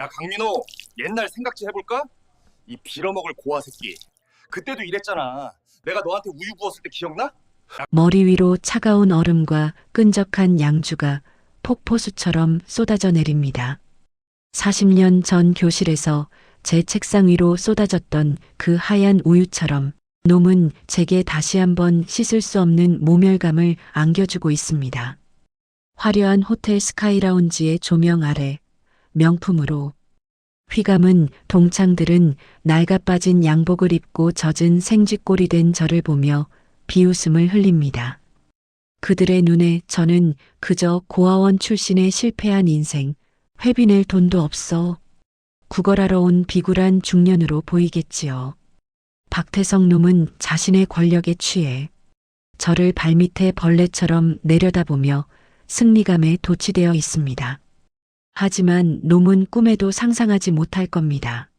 야, 강민호, 옛날 생각 좀 해볼까? 이 빌어먹을 고아 새끼. 그때도 이랬잖아. 내가 너한테 우유 부었을 때 기억나? 머리 위로 차가운 얼음과 끈적한 양주가 폭포수처럼 쏟아져 내립니다. 40년 전 교실에서 제 책상 위로 쏟아졌던 그 하얀 우유처럼 놈은 제게 다시 한번 씻을 수 없는 모멸감을 안겨주고 있습니다. 화려한 호텔 스카이라운지의 조명 아래 명품으로 휘감은 동창들은 낡아빠진 양복을 입고 젖은 생쥐꼴이 된 저를 보며 비웃음을 흘립니다. 그들의 눈에 저는 그저 고아원 출신의 실패한 인생, 회비 낼 돈도 없어 구걸하러 온 비굴한 중년으로 보이겠지요. 박태성 놈은 자신의 권력에 취해 저를 발밑에 벌레처럼 내려다보며 승리감에 도취되어 있습니다. 하지만 놈은 꿈에도 상상하지 못할 겁니다.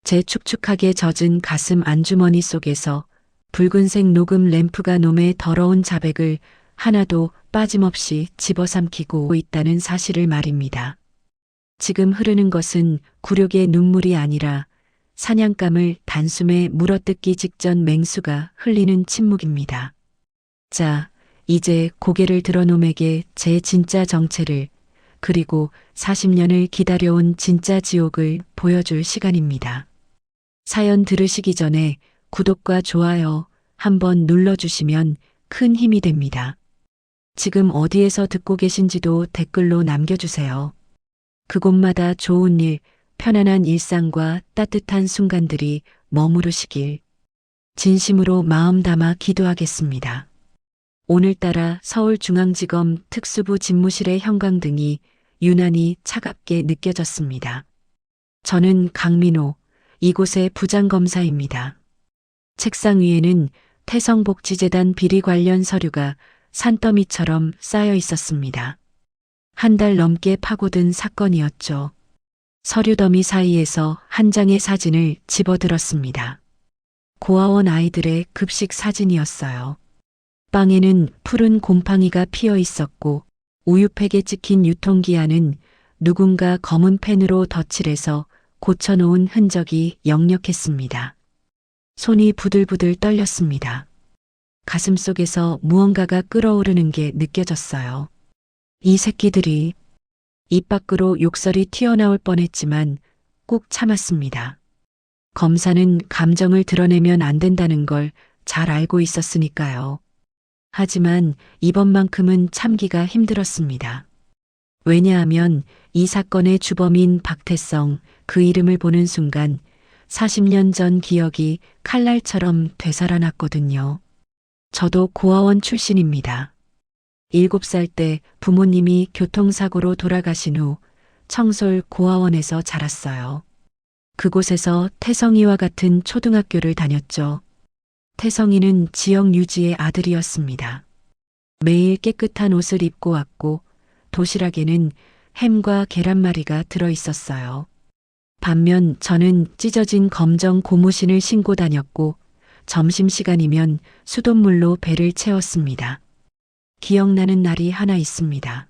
제 축축하게 젖은 가슴 안주머니 속에서 붉은색 녹음 램프가 놈의 더러운 자백을 하나도 빠짐없이 집어삼키고 있다는 사실을 말입니다. 지금 흐르는 것은 굴욕의 눈물이 아니라 사냥감을 단숨에 물어뜯기 직전 맹수가 흘리는 침묵입니다. 자, 이제 고개를 들어 놈에게 제 진짜 정체를 그리고 40년을 기다려온 진짜 지옥을 보여줄 시간입니다. 사연 들으시기 전에 구독과 좋아요 한번 눌러주시면 큰 힘이 됩니다. 지금 어디에서 듣고 계신지도 댓글로 남겨주세요. 그곳마다 좋은 일, 편안한 일상과 따뜻한 순간들이 머무르시길 진심으로 마음 담아 기도하겠습니다. 오늘따라 서울중앙지검 특수부 집무실의 형광등이 유난히 차갑게 느껴졌습니다. 저는 강민호, 이곳의 부장검사입니다. 책상 위에는 태성복지재단 비리 관련 서류가 산더미처럼 쌓여 있었습니다. 한 달 넘게 파고든 사건이었죠. 서류 더미 사이에서 한 장의 사진을 집어들었습니다. 고아원 아이들의 급식 사진이었어요. 빵에는 푸른 곰팡이가 피어 있었고 우유팩에 찍힌 유통기한은 누군가 검은 펜으로 덧칠해서 고쳐놓은 흔적이 역력했습니다. 손이 부들부들 떨렸습니다. 가슴속에서 무언가가 끓어오르는 게 느껴졌어요. 이 새끼들이 입 밖으로 욕설이 튀어나올 뻔했지만 꾹 참았습니다. 검사는 감정을 드러내면 안 된다는 걸 잘 알고 있었으니까요. 하지만 이번만큼은 참기가 힘들었습니다. 왜냐하면 이 사건의 주범인 박태성, 그 이름을 보는 순간 40년 전 기억이 칼날처럼 되살아났거든요. 저도 고아원 출신입니다. 7살 때 부모님이 교통사고로 돌아가신 후 청솔 고아원에서 자랐어요. 그곳에서 태성이와 같은 초등학교를 다녔죠. 태성이는 지역 유지의 아들이었습니다. 매일 깨끗한 옷을 입고 왔고 도시락에는 햄과 계란말이가 들어 있었어요. 반면 저는 찢어진 검정 고무신을 신고 다녔고 점심시간이면 수돗물로 배를 채웠습니다. 기억나는 날이 하나 있습니다.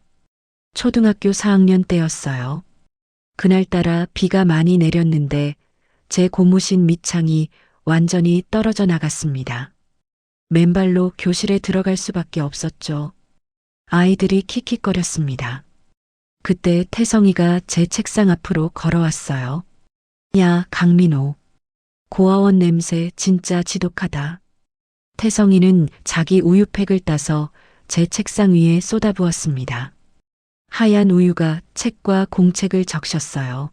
초등학교 4학년 때였어요. 그날따라 비가 많이 내렸는데 제 고무신 밑창이 완전히 떨어져 나갔습니다. 맨발로 교실에 들어갈 수밖에 없었죠. 아이들이 킥킥거렸습니다. 그때 태성이가 제 책상 앞으로 걸어왔어요. 야, 강민호. 고아원 냄새 진짜 지독하다. 태성이는 자기 우유팩을 따서 제 책상 위에 쏟아부었습니다. 하얀 우유가 책과 공책을 적셨어요.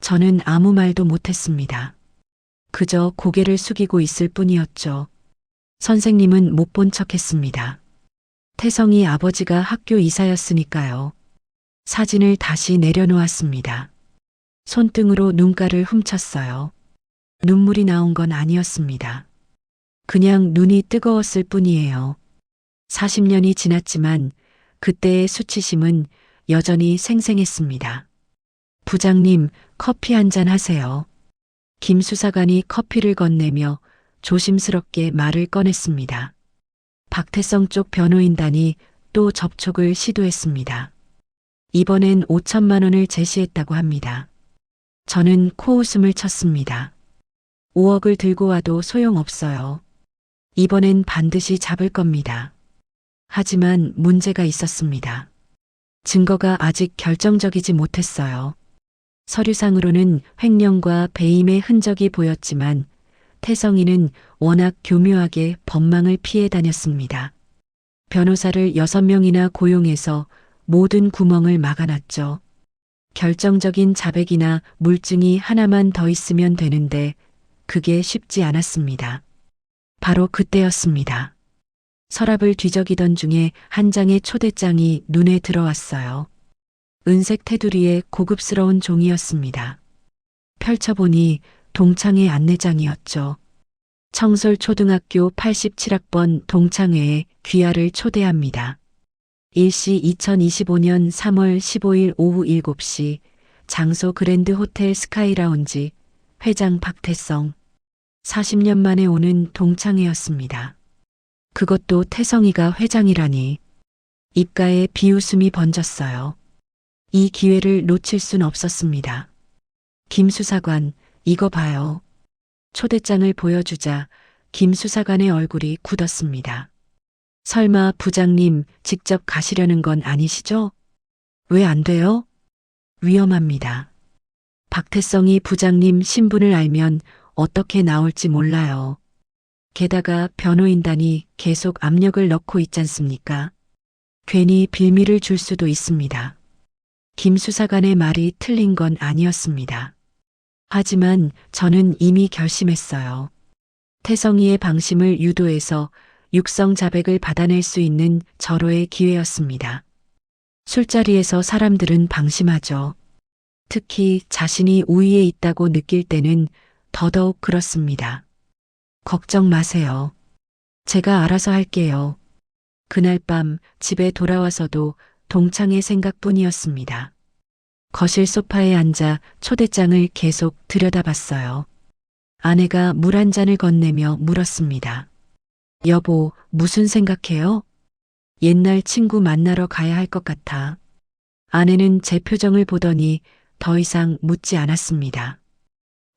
저는 아무 말도 못했습니다. 그저 고개를 숙이고 있을 뿐이었죠. 선생님은 못 본 척했습니다. 태성이 아버지가 학교 이사였으니까요. 사진을 다시 내려놓았습니다. 손등으로 눈가를 훔쳤어요. 눈물이 나온 건 아니었습니다. 그냥 눈이 뜨거웠을 뿐이에요. 40년이 지났지만 그때의 수치심은 여전히 생생했습니다. 부장님, 커피 한 잔 하세요. 김 수사관이 커피를 건네며 조심스럽게 말을 꺼냈습니다. 박태성 쪽 변호인단이 또 접촉을 시도했습니다. 이번엔 5천만 원을 제시했다고 합니다. 저는 코웃음을 쳤습니다. 5억을 들고 와도 소용없어요. 이번엔 반드시 잡을 겁니다. 하지만 문제가 있었습니다. 증거가 아직 결정적이지 못했어요. 서류상으로는 횡령과 배임의 흔적이 보였지만 태성이는 워낙 교묘하게 법망을 피해 다녔습니다. 변호사를 6명이나 고용해서 모든 구멍을 막아놨죠. 결정적인 자백이나 물증이 하나만 더 있으면 되는데 그게 쉽지 않았습니다. 바로 그때였습니다. 서랍을 뒤적이던 중에 한 장의 초대장이 눈에 들어왔어요. 은색 테두리에 고급스러운 종이였습니다. 펼쳐보니 동창회 안내장이었죠. 청솔초등학교 87학번 동창회에 귀하를 초대합니다. 일시 2025년 3월 15일 오후 7시 장소 그랜드 호텔 스카이라운지 회장 박태성 40년 만에 오는 동창회였습니다. 그것도 태성이가 회장이라니 입가에 비웃음이 번졌어요. 이 기회를 놓칠 순 없었습니다. 김 수사관, 이거 봐요. 초대장을 보여주자 김 수사관의 얼굴이 굳었습니다. 설마 부장님 직접 가시려는 건 아니시죠? 왜 안 돼요? 위험합니다. 박태성이 부장님 신분을 알면 어떻게 나올지 몰라요. 게다가 변호인단이 계속 압력을 넣고 있잖습니까? 괜히 빌미를 줄 수도 있습니다. 김 수사관의 말이 틀린 건 아니었습니다. 하지만 저는 이미 결심했어요. 태성이의 방심을 유도해서 육성 자백을 받아낼 수 있는 절호의 기회였습니다. 술자리에서 사람들은 방심하죠. 특히 자신이 우위에 있다고 느낄 때는 더더욱 그렇습니다. 걱정 마세요. 제가 알아서 할게요. 그날 밤 집에 돌아와서도 동창의 생각뿐이었습니다. 거실 소파에 앉아 초대장을 계속 들여다봤어요. 아내가 물 한 잔을 건네며 물었습니다. 여보, 무슨 생각해요? 옛날 친구 만나러 가야 할 것 같아. 아내는 제 표정을 보더니 더 이상 묻지 않았습니다.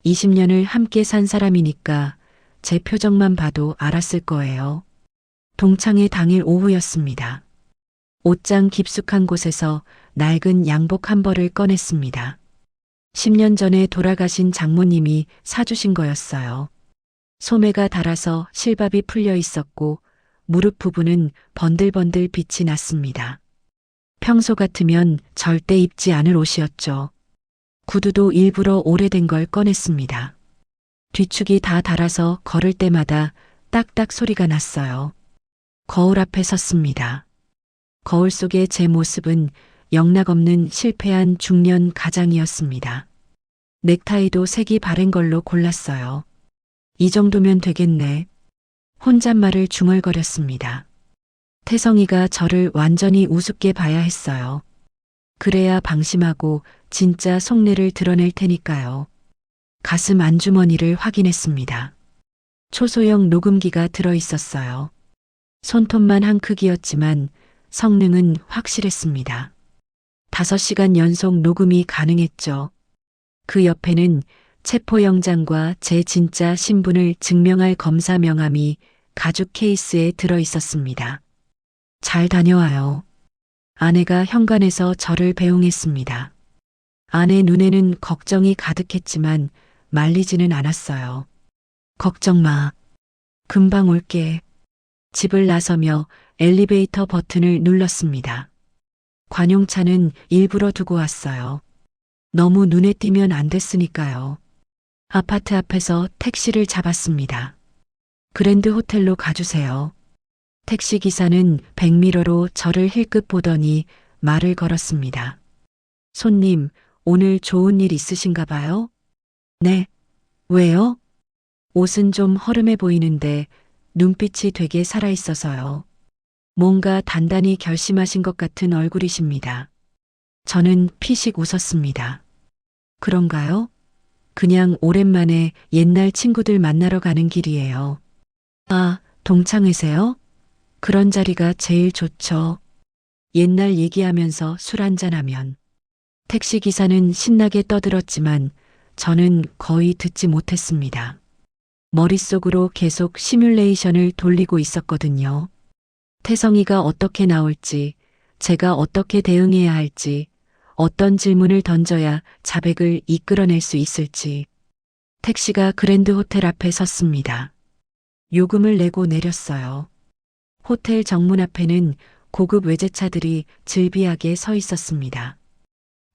20년을 함께 산 사람이니까 제 표정만 봐도 알았을 거예요. 동창회 당일 오후였습니다. 옷장 깊숙한 곳에서 낡은 양복 한 벌을 꺼냈습니다. 10년 전에 돌아가신 장모님이 사주신 거였어요. 소매가 닳아서 실밥이 풀려 있었고 무릎 부분은 번들번들 빛이 났습니다. 평소 같으면 절대 입지 않을 옷이었죠. 구두도 일부러 오래된 걸 꺼냈습니다. 뒤축이 다 닳아서 걸을 때마다 딱딱 소리가 났어요. 거울 앞에 섰습니다. 거울 속의 제 모습은 영락없는 실패한 중년 가장이었습니다. 넥타이도 색이 바랜 걸로 골랐어요. 이 정도면 되겠네. 혼잣말을 중얼거렸습니다. 태성이가 저를 완전히 우습게 봐야 했어요. 그래야 방심하고 진짜 속내를 드러낼 테니까요. 가슴 안주머니를 확인했습니다. 초소형 녹음기가 들어 있었어요. 손톱만 한 크기였지만 성능은 확실했습니다. 5시간 연속 녹음이 가능했죠. 그 옆에는 체포영장과 제 진짜 신분을 증명할 검사 명함이 가죽 케이스에 들어 있었습니다. 잘 다녀와요. 아내가 현관에서 저를 배웅했습니다. 아내 눈에는 걱정이 가득했지만 말리지는 않았어요. 걱정 마. 금방 올게. 집을 나서며 엘리베이터 버튼을 눌렀습니다. 관용차는 일부러 두고 왔어요. 너무 눈에 띄면 안 됐으니까요. 아파트 앞에서 택시를 잡았습니다. 그랜드 호텔로 가주세요. 택시 기사는 백미러로 저를 힐끗 보더니 말을 걸었습니다. 손님, 오늘 좋은 일 있으신가 봐요? 네. 왜요? 옷은 좀 허름해 보이는데 눈빛이 되게 살아있어서요. 뭔가 단단히 결심하신 것 같은 얼굴이십니다. 저는 피식 웃었습니다. 그런가요? 그냥 오랜만에 옛날 친구들 만나러 가는 길이에요. 아, 동창회세요? 그런 자리가 제일 좋죠. 옛날 얘기하면서 술 한잔하면. 택시기사는 신나게 떠들었지만 저는 거의 듣지 못했습니다. 머릿속으로 계속 시뮬레이션을 돌리고 있었거든요. 태성이가 어떻게 나올지, 제가 어떻게 대응해야 할지, 어떤 질문을 던져야 자백을 이끌어낼 수 있을지. 택시가 그랜드 호텔 앞에 섰습니다. 요금을 내고 내렸어요. 호텔 정문 앞에는 고급 외제차들이 즐비하게 서 있었습니다.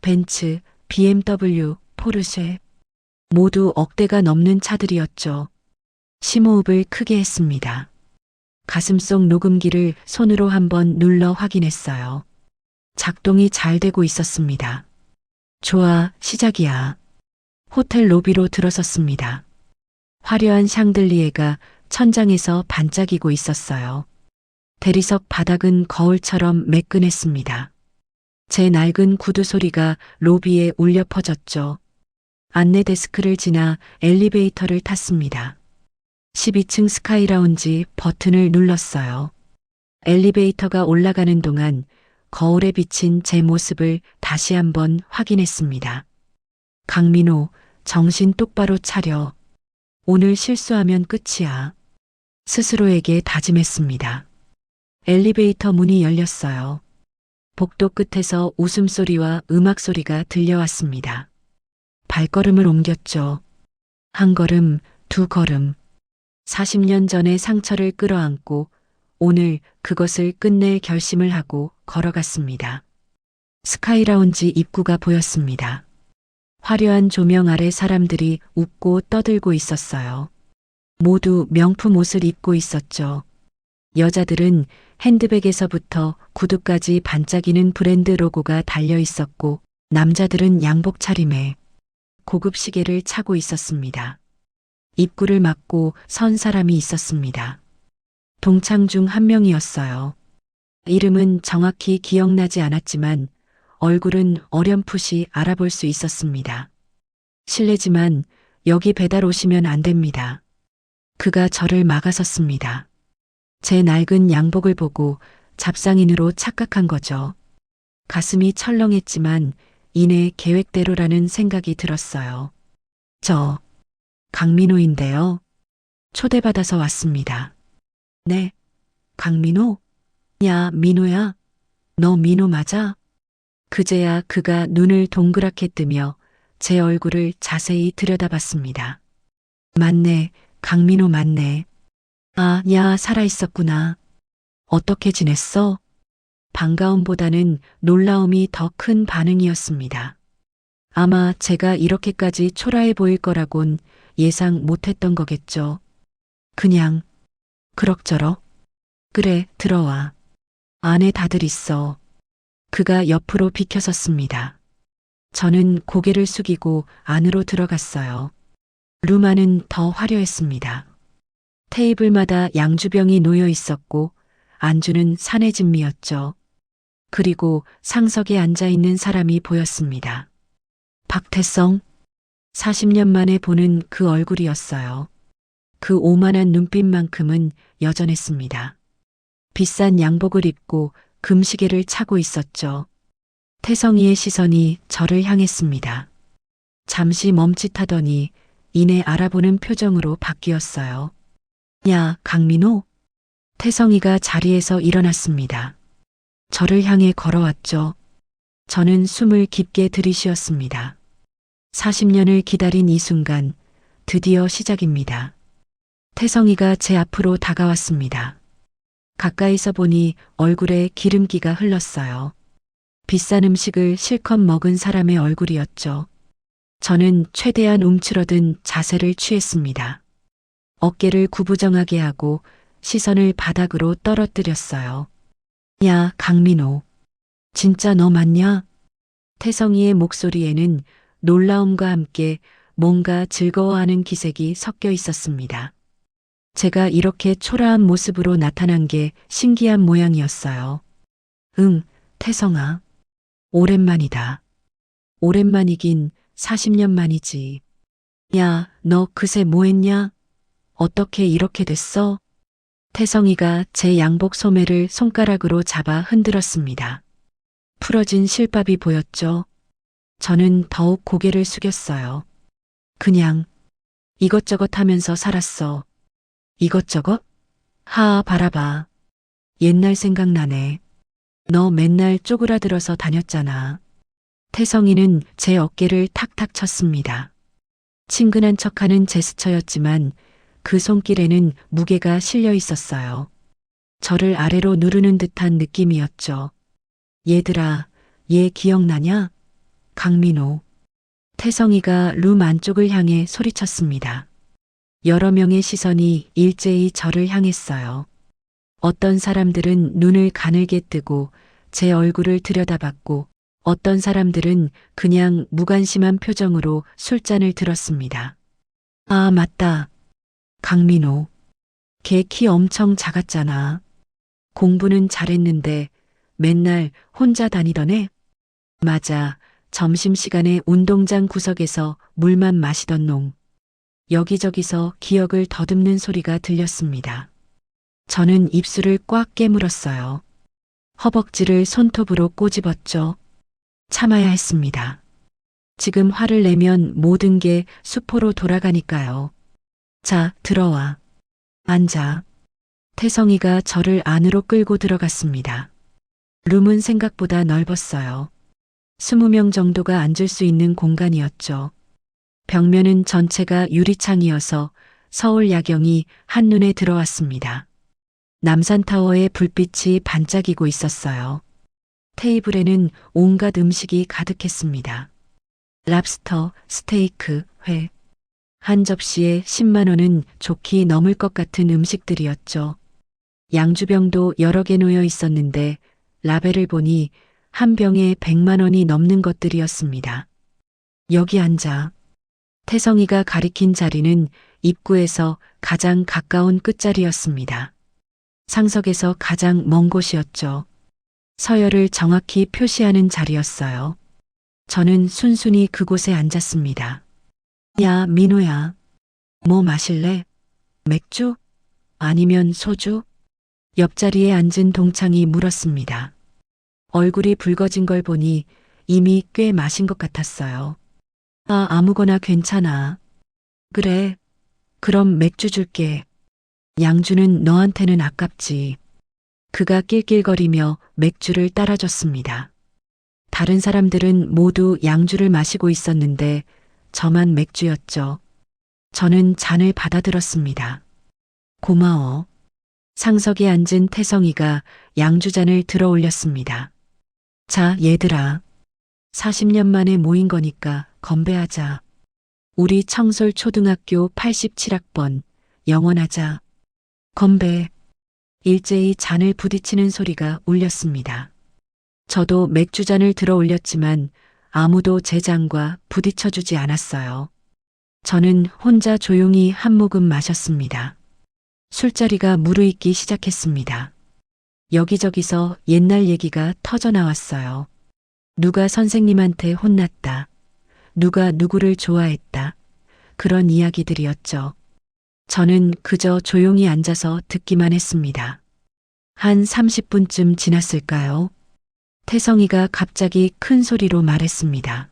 벤츠, BMW, 포르쉐. 모두 억대가 넘는 차들이었죠. 심호흡을 크게 했습니다. 가슴속 녹음기를 손으로 한번 눌러 확인했어요. 작동이 잘 되고 있었습니다. 좋아, 시작이야. 호텔 로비로 들어섰습니다. 화려한 샹들리에가 천장에서 반짝이고 있었어요. 대리석 바닥은 거울처럼 매끈했습니다. 제 낡은 구두 소리가 로비에 울려 퍼졌죠. 안내 데스크를 지나 엘리베이터를 탔습니다. 12층 스카이라운지 버튼을 눌렀어요. 엘리베이터가 올라가는 동안 거울에 비친 제 모습을 다시 한번 확인했습니다. 강민호, 정신 똑바로 차려. 오늘 실수하면 끝이야. 스스로에게 다짐했습니다. 엘리베이터 문이 열렸어요. 복도 끝에서 웃음소리와 음악소리가 들려왔습니다. 발걸음을 옮겼죠. 한 걸음, 두 걸음. 40년 전의 상처를 끌어안고 오늘 그것을 끝낼 결심을 하고 걸어갔습니다. 스카이라운지 입구가 보였습니다. 화려한 조명 아래 사람들이 웃고 떠들고 있었어요. 모두 명품 옷을 입고 있었죠. 여자들은 핸드백에서부터 구두까지 반짝이는 브랜드 로고가 달려 있었고, 남자들은 양복 차림에 고급 시계를 차고 있었습니다. 입구를 막고 선 사람이 있었습니다. 동창 중 한 명이었어요. 이름은 정확히 기억나지 않았지만 얼굴은 어렴풋이 알아볼 수 있었습니다. 실례지만 여기 배달 오시면 안 됩니다. 그가 저를 막아섰습니다. 제 낡은 양복을 보고 잡상인으로 착각한 거죠. 가슴이 철렁했지만 이내 계획대로라는 생각이 들었어요. 저 강민호인데요. 초대받아서 왔습니다. 네, 강민호? 야, 민호야. 너 민호 맞아? 그제야 그가 눈을 동그랗게 뜨며 제 얼굴을 자세히 들여다봤습니다. 맞네, 강민호 맞네. 아, 야, 살아있었구나. 어떻게 지냈어? 반가움보다는 놀라움이 더 큰 반응이었습니다. 아마 제가 이렇게까지 초라해 보일 거라곤 예상 못했던 거겠죠. 그냥 그럭저럭. 그래, 들어와. 안에 다들 있어. 그가 옆으로 비켜섰습니다. 저는 고개를 숙이고 안으로 들어갔어요. 룸 안은 더 화려했습니다. 테이블마다 양주병이 놓여 있었고 안주는 산해진미였죠. 그리고 상석에 앉아 있는 사람이 보였습니다. 박태성. 40년 만에 보는 그 얼굴이었어요. 그 오만한 눈빛만큼은 여전했습니다. 비싼 양복을 입고 금시계를 차고 있었죠. 태성이의 시선이 저를 향했습니다. 잠시 멈칫하더니 이내 알아보는 표정으로 바뀌었어요. 야, 강민호? 태성이가 자리에서 일어났습니다. 저를 향해 걸어왔죠. 저는 숨을 깊게 들이쉬었습니다. 40년을 기다린 이 순간, 드디어 시작입니다. 태성이가 제 앞으로 다가왔습니다. 가까이서 보니 얼굴에 기름기가 흘렀어요. 비싼 음식을 실컷 먹은 사람의 얼굴이었죠. 저는 최대한 움츠러든 자세를 취했습니다. 어깨를 구부정하게 하고 시선을 바닥으로 떨어뜨렸어요. 야, 강민호. 진짜 너 맞냐? 태성이의 목소리에는 놀라움과 함께 뭔가 즐거워하는 기색이 섞여 있었습니다. 제가 이렇게 초라한 모습으로 나타난 게 신기한 모양이었어요. 응, 태성아. 오랜만이다. 오랜만이긴 40년 만이지. 야, 너 그새 뭐 했냐? 어떻게 이렇게 됐어? 태성이가 제 양복 소매를 손가락으로 잡아 흔들었습니다. 풀어진 실밥이 보였죠. 저는 더욱 고개를 숙였어요. 그냥 이것저것 하면서 살았어. 이것저것? 바라봐. 옛날 생각나네. 너 맨날 쪼그라들어서 다녔잖아. 태성이는 제 어깨를 탁탁 쳤습니다. 친근한 척하는 제스처였지만 그 손길에는 무게가 실려 있었어요. 저를 아래로 누르는 듯한 느낌이었죠. 얘들아, 얘 기억나냐? 강민호. 태성이가 룸 안쪽을 향해 소리쳤습니다. 여러 명의 시선이 일제히 저를 향했어요. 어떤 사람들은 눈을 가늘게 뜨고 제 얼굴을 들여다봤고 어떤 사람들은 그냥 무관심한 표정으로 술잔을 들었습니다. 아, 맞다. 강민호. 걔 키 엄청 작았잖아. 공부는 잘했는데 맨날 혼자 다니던 애? 맞아. 점심시간에 운동장 구석에서 물만 마시던 놈. 여기저기서 기억을 더듬는 소리가 들렸습니다. 저는 입술을 꽉 깨물었어요. 허벅지를 손톱으로 꼬집었죠. 참아야 했습니다. 지금 화를 내면 모든 게 수포로 돌아가니까요. 자, 들어와. 앉아. 태성이가 저를 안으로 끌고 들어갔습니다. 룸은 생각보다 넓었어요. 20명 정도가 앉을 수 있는 공간이었죠. 벽면은 전체가 유리창이어서 서울 야경이 한눈에 들어왔습니다. 남산타워의 불빛이 반짝이고 있었어요. 테이블에는 온갖 음식이 가득했습니다. 랍스터, 스테이크, 회. 한 접시에 10만 원은 좋게 넘을 것 같은 음식들이었죠. 양주병도 여러 개 놓여 있었는데 라벨을 보니 한 병에 100만 원이 넘는 것들이었습니다. 여기 앉아. 태성이가 가리킨 자리는 입구에서 가장 가까운 끝자리였습니다. 상석에서 가장 먼 곳이었죠. 서열을 정확히 표시하는 자리였어요. 저는 순순히 그곳에 앉았습니다. 야, 민호야. 뭐 마실래? 맥주? 아니면 소주? 옆자리에 앉은 동창이 물었습니다. 얼굴이 붉어진 걸 보니 이미 꽤 마신 것 같았어요. 아무거나 괜찮아. 그래. 그럼 맥주 줄게. 양주는 너한테는 아깝지. 그가 낄낄거리며 맥주를 따라줬습니다. 다른 사람들은 모두 양주를 마시고 있었는데 저만 맥주였죠. 저는 잔을 받아들었습니다. 고마워. 상석에 앉은 태성이가 양주잔을 들어 올렸습니다. 자, 얘들아. 40년 만에 모인 거니까 건배하자. 우리 청솔 초등학교 87학번 영원하자. 건배. 일제히 잔을 부딪히는 소리가 울렸습니다. 저도 맥주잔을 들어 올렸지만 아무도 제 잔과 부딪혀주지 않았어요. 저는 혼자 조용히 한 모금 마셨습니다. 술자리가 무르익기 시작했습니다. 여기저기서 옛날 얘기가 터져 나왔어요. 누가 선생님한테 혼났다. 누가 누구를 좋아했다. 그런 이야기들이었죠. 저는 그저 조용히 앉아서 듣기만 했습니다. 한 30분쯤 지났을까요? 태성이가 갑자기 큰 소리로 말했습니다.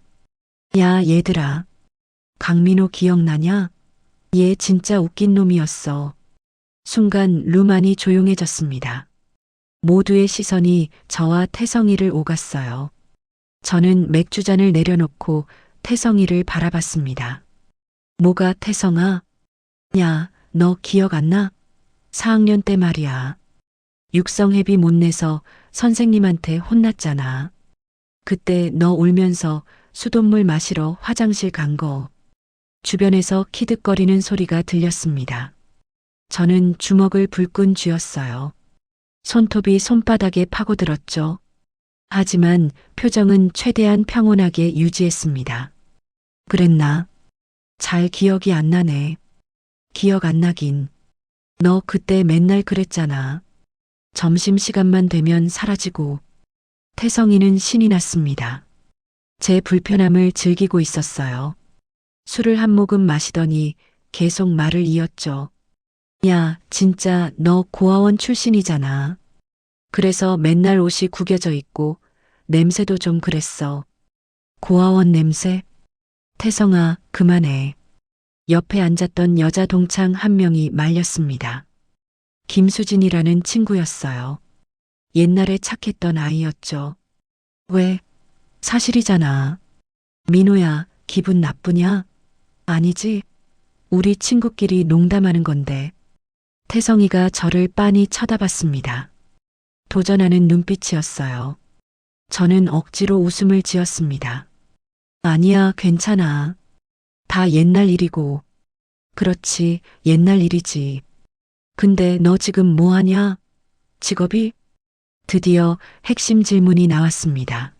야, 얘들아. 강민호 기억나냐? 얘 진짜 웃긴 놈이었어. 순간 룸 안이 조용해졌습니다. 모두의 시선이 저와 태성이를 오갔어요. 저는 맥주잔을 내려놓고 태성이를 바라봤습니다. 뭐가 태성아? 야, 너 기억 안 나? 4학년 때 말이야. 육성회비 못 내서 선생님한테 혼났잖아. 그때 너 울면서 수돗물 마시러 화장실 간 거. 주변에서 키득거리는 소리가 들렸습니다. 저는 주먹을 불끈 쥐었어요. 손톱이 손바닥에 파고들었죠. 하지만 표정은 최대한 평온하게 유지했습니다. 그랬나? 잘 기억이 안 나네. 기억 안 나긴. 너 그때 맨날 그랬잖아. 점심시간만 되면 사라지고. 태성이는 신이 났습니다. 제 불편함을 즐기고 있었어요. 술을 한 모금 마시더니 계속 말을 이었죠. 야, 진짜 너 고아원 출신이잖아. 그래서 맨날 옷이 구겨져 있고 냄새도 좀 그랬어. 고아원 냄새? 태성아, 그만해. 옆에 앉았던 여자 동창 한 명이 말렸습니다. 김수진이라는 친구였어요. 옛날에 착했던 아이였죠. 왜? 사실이잖아. 민호야, 기분 나쁘냐? 아니지. 우리 친구끼리 농담하는 건데. 태성이가 저를 빤히 쳐다봤습니다. 도전하는 눈빛이었어요. 저는 억지로 웃음을 지었습니다. 아니야, 괜찮아. 다 옛날 일이고. 그렇지, 옛날 일이지. 근데 너 지금 뭐 하냐? 직업이? 드디어 핵심 질문이 나왔습니다.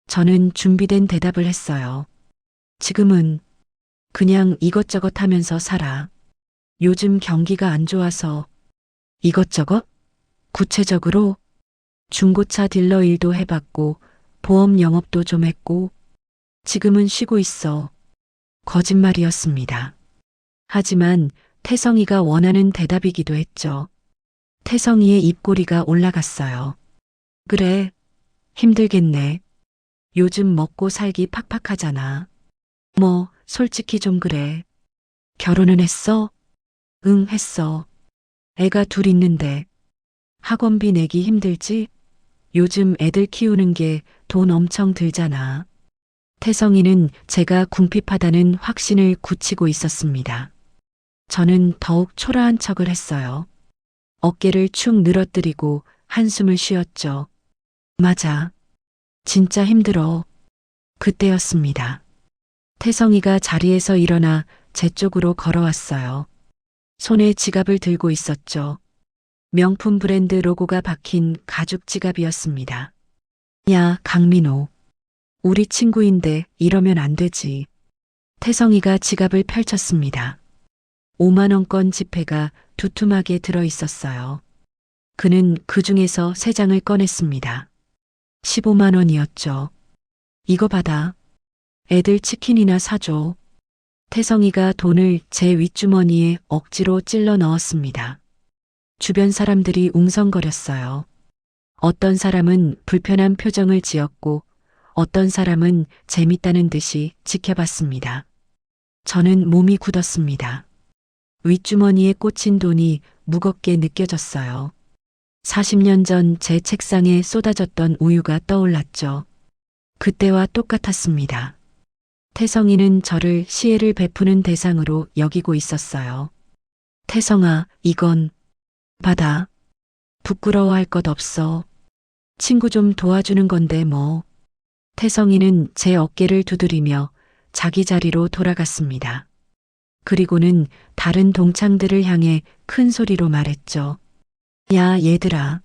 저는 준비된 대답을 했어요. 지금은 그냥 이것저것 하면서 살아. 요즘 경기가 안 좋아서. 이것저것? 구체적으로 중고차 딜러 일도 해봤고 보험 영업도 좀 했고 지금은 쉬고 있어. 거짓말이었습니다. 하지만 태성이가 원하는 대답이기도 했죠. 태성이의 입꼬리가 올라갔어요. 그래, 힘들겠네. 요즘 먹고 살기 팍팍하잖아. 뭐, 솔직히 좀 그래. 결혼은 했어? 응, 했어. 애가 둘 있는데. 학원비 내기 힘들지? 요즘 애들 키우는 게 돈 엄청 들잖아. 태성이는 제가 궁핍하다는 확신을 굳히고 있었습니다. 저는 더욱 초라한 척을 했어요. 어깨를 축 늘어뜨리고 한숨을 쉬었죠. 맞아. 진짜 힘들어. 그때였습니다. 태성이가 자리에서 일어나 제 쪽으로 걸어왔어요. 손에 지갑을 들고 있었죠. 명품 브랜드 로고가 박힌 가죽 지갑이었습니다. 야, 강민호. 우리 친구인데 이러면 안 되지. 태성이가 지갑을 펼쳤습니다. 5만 원권 지폐가 두툼하게 들어 있었어요. 그는 그 중에서 3장을 꺼냈습니다. 15만 원이었죠. 이거 받아. 애들 치킨이나 사줘. 태성이가 돈을 제 윗주머니에 억지로 찔러 넣었습니다. 주변 사람들이 웅성거렸어요. 어떤 사람은 불편한 표정을 지었고 어떤 사람은 재밌다는 듯이 지켜봤습니다. 저는 몸이 굳었습니다. 윗주머니에 꽂힌 돈이 무겁게 느껴졌어요. 40년 전 제 책상에 쏟아졌던 우유가 떠올랐죠. 그때와 똑같았습니다. 태성이는 저를 시혜를 베푸는 대상으로 여기고 있었어요. 태성아, 이건 받아. 부끄러워할 것 없어. 친구 좀 도와주는 건데 뭐. 태성이는 제 어깨를 두드리며 자기 자리로 돌아갔습니다. 그리고는 다른 동창들을 향해 큰 소리로 말했죠. 야, 얘들아.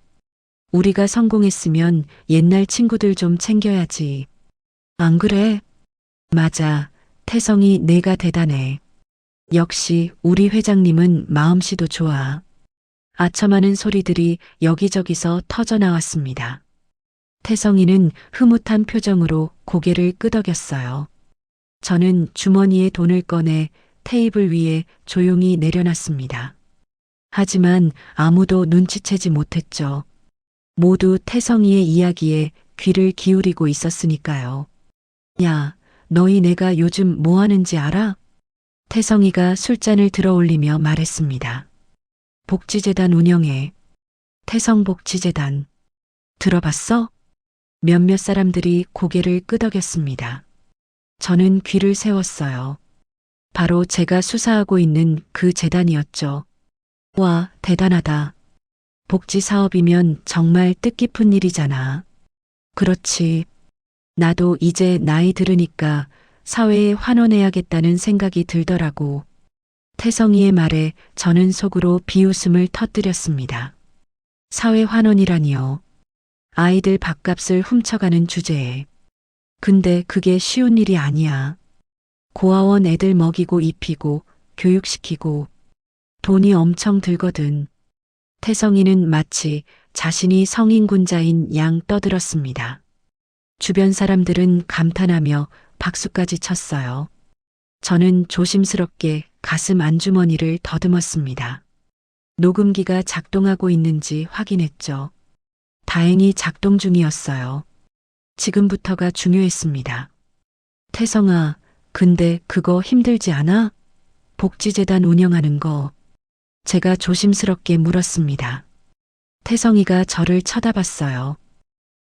우리가 성공했으면 옛날 친구들 좀 챙겨야지. 안 그래? 맞아. 태성이 내가 대단해. 역시 우리 회장님은 마음씨도 좋아. 아첨하는 소리들이 여기저기서 터져 나왔습니다. 태성이는 흐뭇한 표정으로 고개를 끄덕였어요. 저는 주머니에 돈을 꺼내 테이블 위에 조용히 내려놨습니다. 하지만 아무도 눈치채지 못했죠. 모두 태성이의 이야기에 귀를 기울이고 있었으니까요. 야, 너희 내가 요즘 뭐 하는지 알아? 태성이가 술잔을 들어올리며 말했습니다. 복지재단 운영해. 태성복지재단. 들어봤어? 몇몇 사람들이 고개를 끄덕였습니다. 저는 귀를 세웠어요. 바로 제가 수사하고 있는 그 재단이었죠. 와, 대단하다. 복지 사업이면 정말 뜻깊은 일이잖아. 그렇지. 나도 이제 나이 들으니까 사회에 환원해야겠다는 생각이 들더라고. 태성이의 말에 저는 속으로 비웃음을 터뜨렸습니다. 사회 환원이라니요. 아이들 밥값을 훔쳐가는 주제에. 근데 그게 쉬운 일이 아니야. 고아원 애들 먹이고 입히고 교육시키고 돈이 엄청 들거든. 태성이는 마치 자신이 성인군자인 양 떠들었습니다. 주변 사람들은 감탄하며 박수까지 쳤어요. 저는 조심스럽게 가슴 안주머니를 더듬었습니다. 녹음기가 작동하고 있는지 확인했죠. 다행히 작동 중이었어요. 지금부터가 중요했습니다. 태성아, 근데 그거 힘들지 않아? 복지재단 운영하는 거. 제가 조심스럽게 물었습니다. 태성이가 저를 쳐다봤어요.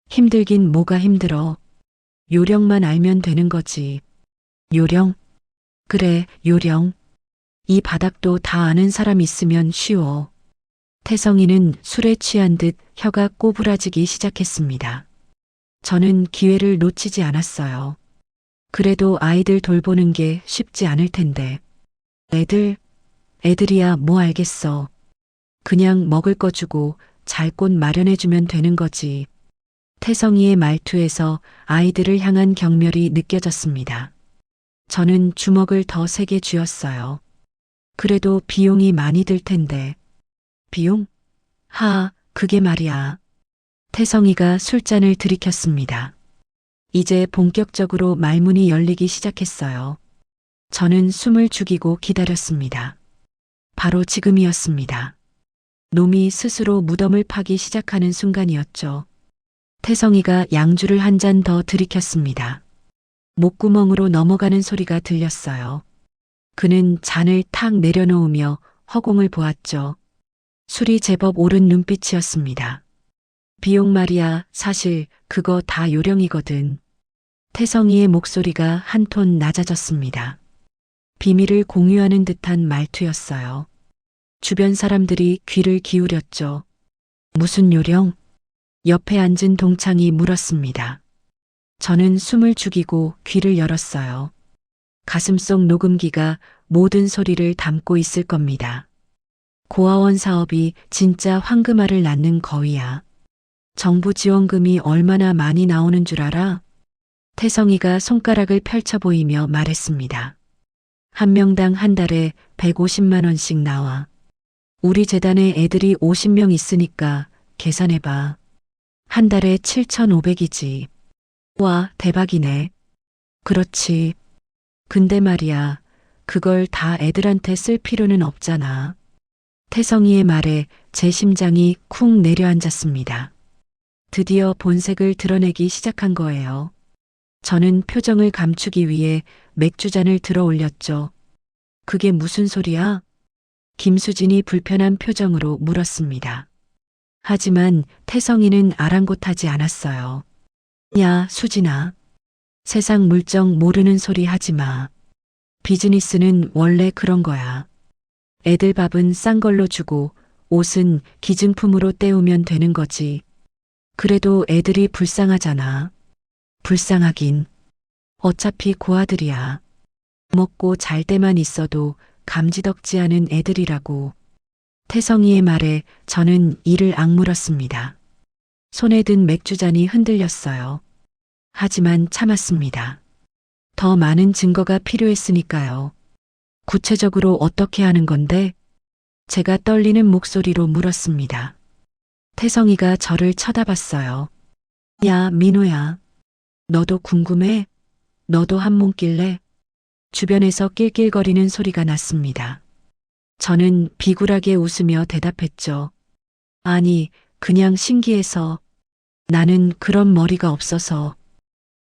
힘들긴 뭐가 힘들어. 요령만 알면 되는 거지. 요령? 그래, 요령. 이 바닥도 다 아는 사람 있으면 쉬워. 태성이는 술에 취한 듯 혀가 꼬부라지기 시작했습니다. 저는 기회를 놓치지 않았어요. 그래도 아이들 돌보는 게 쉽지 않을 텐데. 애들이야 뭐 알겠어. 그냥 먹을 거 주고 잘 곳 마련해주면 되는 거지. 태성이의 말투에서 아이들을 향한 경멸이 느껴졌습니다. 저는 주먹을 더 세게 쥐었어요. 그래도 비용이 많이 들 텐데. 비용? 그게 말이야. 태성이가 술잔을 들이켰습니다. 이제 본격적으로 말문이 열리기 시작했어요. 저는 숨을 죽이고 기다렸습니다. 바로 지금이었습니다. 놈이 스스로 무덤을 파기 시작하는 순간이었죠. 태성이가 양주를 한 잔 더 들이켰습니다. 목구멍으로 넘어가는 소리가 들렸어요. 그는 잔을 탁 내려놓으며 허공을 보았죠. 술이 제법 오른 눈빛이었습니다. 비용 말이야, 사실 그거 다 요령이거든. 태성이의 목소리가 한 톤 낮아졌습니다. 비밀을 공유하는 듯한 말투였어요. 주변 사람들이 귀를 기울였죠. 무슨 요령? 옆에 앉은 동창이 물었습니다. 저는 숨을 죽이고 귀를 열었어요. 가슴속 녹음기가 모든 소리를 담고 있을 겁니다. 고아원 사업이 진짜 황금알을 낳는 거위야. 정부 지원금이 얼마나 많이 나오는 줄 알아? 태성이가 손가락을 펼쳐 보이며 말했습니다. 한 명당 한 달에 150만 원씩 나와. 우리 재단에 애들이 50명 있으니까 계산해봐. 한 달에 7,500이지. 와, 대박이네. 그렇지. 근데 말이야, 그걸 다 애들한테 쓸 필요는 없잖아. 태성이의 말에 제 심장이 쿵 내려앉았습니다. 드디어 본색을 드러내기 시작한 거예요. 저는 표정을 감추기 위해 맥주잔을 들어 올렸죠. 그게 무슨 소리야? 김수진이 불편한 표정으로 물었습니다. 하지만 태성이는 아랑곳하지 않았어요. 야, 수진아. 세상 물정 모르는 소리 하지 마. 비즈니스는 원래 그런 거야. 애들 밥은 싼 걸로 주고 옷은 기증품으로 때우면 되는 거지. 그래도 애들이 불쌍하잖아. 불쌍하긴. 어차피 고아들이야. 먹고 잘 때만 있어도 감지덕지 않은 애들이라고. 태성이의 말에 저는 이를 악물었습니다. 손에 든 맥주잔이 흔들렸어요. 하지만 참았습니다. 더 많은 증거가 필요했으니까요. 구체적으로 어떻게 하는 건데? 제가 떨리는 목소리로 물었습니다. 태성이가 저를 쳐다봤어요. 야, 민호야. 너도 궁금해? 너도 한 몸 낄래? 주변에서 낄낄거리는 소리가 났습니다. 저는 비굴하게 웃으며 대답했죠. 아니, 그냥 신기해서. 나는 그런 머리가 없어서.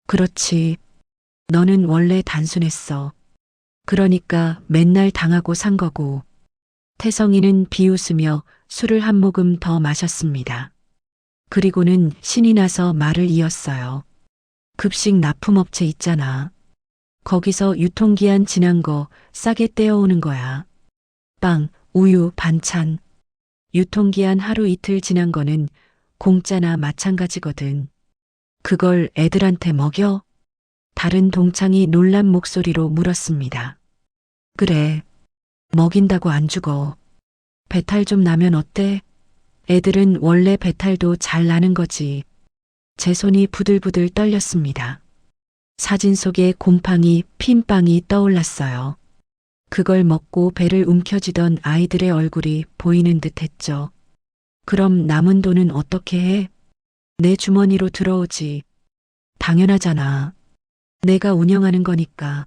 그렇지. 너는 원래 단순했어. 그러니까 맨날 당하고 산 거고. 태성이는 비웃으며 술을 한 모금 더 마셨습니다. 그리고는 신이 나서 말을 이었어요. 급식 납품업체 있잖아. 거기서 유통기한 지난 거 싸게 떼어오는 거야. 빵, 우유, 반찬. 유통기한 하루 이틀 지난 거는 공짜나 마찬가지거든. 그걸 애들한테 먹여? 다른 동창이 놀란 목소리로 물었습니다. 그래. 먹인다고 안 죽어. 배탈 좀 나면 어때? 애들은 원래 배탈도 잘 나는 거지. 제 손이 부들부들 떨렸습니다. 사진 속에 곰팡이, 핀빵이 떠올랐어요. 그걸 먹고 배를 움켜쥐던 아이들의 얼굴이 보이는 듯 했죠. 그럼 남은 돈은 어떻게 해? 내 주머니로 들어오지. 당연하잖아. 내가 운영하는 거니까.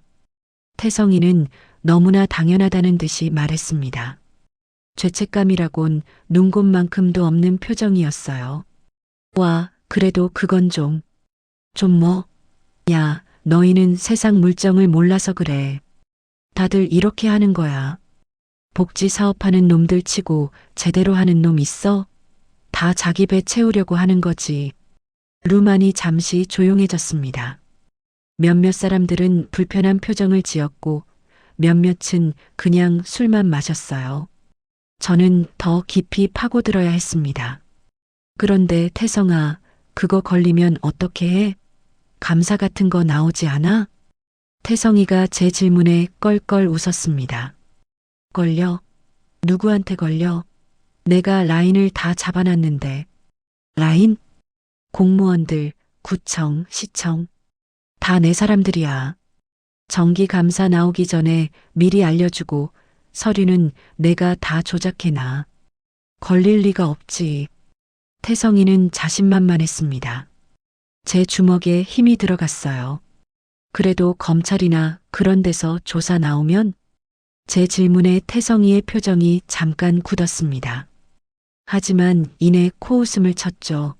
태성이는 너무나 당연하다는 듯이 말했습니다. 죄책감이라곤 눈곱만큼도 없는 표정이었어요. 와, 그래도 그건 좀 뭐? 야, 너희는 세상 물정을 몰라서 그래. 다들 이렇게 하는 거야. 복지 사업하는 놈들 치고 제대로 하는 놈 있어? 다 자기 배 채우려고 하는 거지. 루만이 잠시 조용해졌습니다. 몇몇 사람들은 불편한 표정을 지었고 몇몇은 그냥 술만 마셨어요. 저는 더 깊이 파고들어야 했습니다. 그런데 태성아, 그거 걸리면 어떻게 해? 감사 같은 거 나오지 않아? 태성이가 제 질문에 껄껄 웃었습니다. 걸려? 누구한테 걸려? 내가 라인을 다 잡아놨는데. 라인? 공무원들, 구청, 시청. 다 내 사람들이야. 정기 감사 나오기 전에 미리 알려주고 서류는 내가 다 조작해놔. 걸릴 리가 없지. 태성이는 자신만만했습니다. 제 주먹에 힘이 들어갔어요. 그래도 검찰이나 그런 데서 조사 나오면? 제 질문에 태성이의 표정이 잠깐 굳었습니다. 하지만 이내 코웃음을 쳤죠.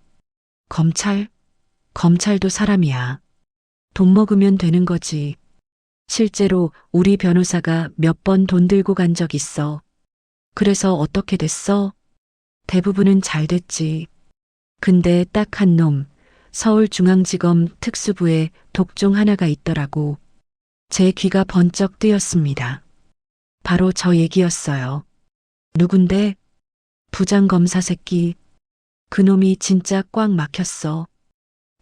검찰? 검찰도 사람이야. 돈 먹으면 되는 거지. 실제로 우리 변호사가 몇 번 돈 들고 간 적 있어. 그래서 어떻게 됐어? 대부분은 잘 됐지. 근데 딱 한 놈, 서울중앙지검 특수부에 독종 하나가 있더라고. 제 귀가 번쩍 뜨였습니다. 바로 저 얘기였어요. 누군데? 부장검사 새끼. 그놈이 진짜 꽉 막혔어.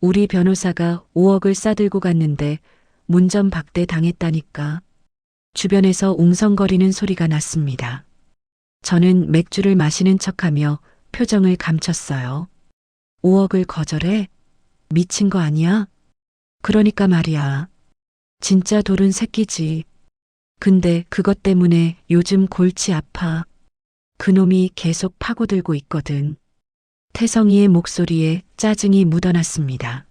우리 변호사가 5억을 싸들고 갔는데 문전박대 당했다니까. 주변에서 웅성거리는 소리가 났습니다. 저는 맥주를 마시는 척하며 표정을 감췄어요. 5억을 거절해? 미친 거 아니야? 그러니까 말이야. 진짜 도른 새끼지. 근데 그것 때문에 요즘 골치 아파. 그놈이 계속 파고들고 있거든. 태성이의 목소리에 짜증이 묻어났습니다.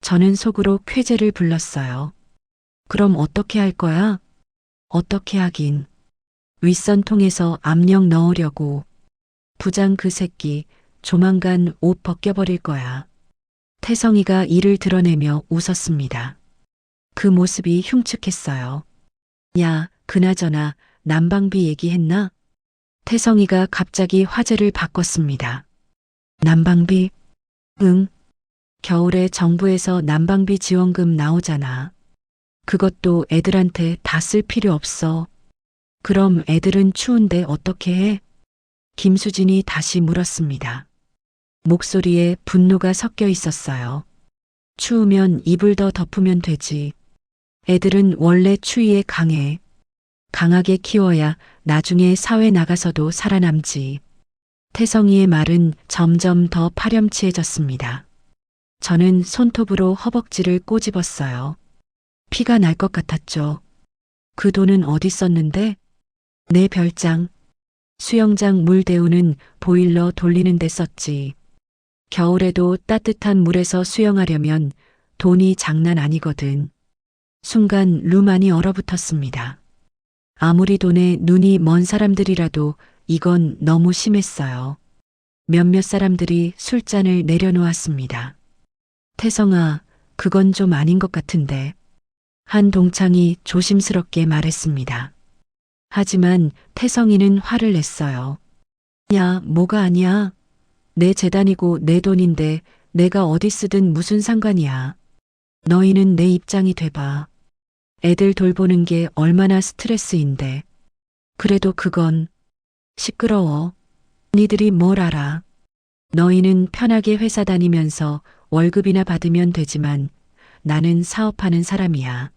저는 속으로 쾌재를 불렀어요. 그럼 어떻게 할 거야? 어떻게 하긴. 윗선 통해서 압력 넣으려고. 부장 그 새끼 조만간 옷 벗겨버릴 거야. 태성이가 이를 드러내며 웃었습니다. 그 모습이 흉측했어요. 야, 그나저나 난방비 얘기했나? 태성이가 갑자기 화제를 바꿨습니다. 난방비? 응. 겨울에 정부에서 난방비 지원금 나오잖아. 그것도 애들한테 다 쓸 필요 없어. 그럼 애들은 추운데 어떻게 해? 김수진이 다시 물었습니다. 목소리에 분노가 섞여 있었어요. 추우면 이불 더 덮으면 되지. 애들은 원래 추위에 강해. 강하게 키워야 나중에 사회 나가서도 살아남지. 태성이의 말은 점점 더 파렴치해졌습니다. 저는 손톱으로 허벅지를 꼬집었어요. 피가 날 것 같았죠. 그 돈은 어디 썼는데? 내 별장. 수영장 물 데우는 보일러 돌리는 데 썼지. 겨울에도 따뜻한 물에서 수영하려면 돈이 장난 아니거든. 순간 루만이 얼어붙었습니다. 아무리 돈에 눈이 먼 사람들이라도 이건 너무 심했어요. 몇몇 사람들이 술잔을 내려놓았습니다. 태성아, 그건 좀 아닌 것 같은데. 한 동창이 조심스럽게 말했습니다. 하지만 태성이는 화를 냈어요. 야, 뭐가 아니야. 내 재단이고 내 돈인데 내가 어디 쓰든 무슨 상관이야. 너희는 내 입장이 돼봐. 애들 돌보는 게 얼마나 스트레스인데. 그래도 그건 시끄러워. 니들이 뭘 알아. 너희는 편하게 회사 다니면서 월급이나 받으면 되지만 나는 사업하는 사람이야.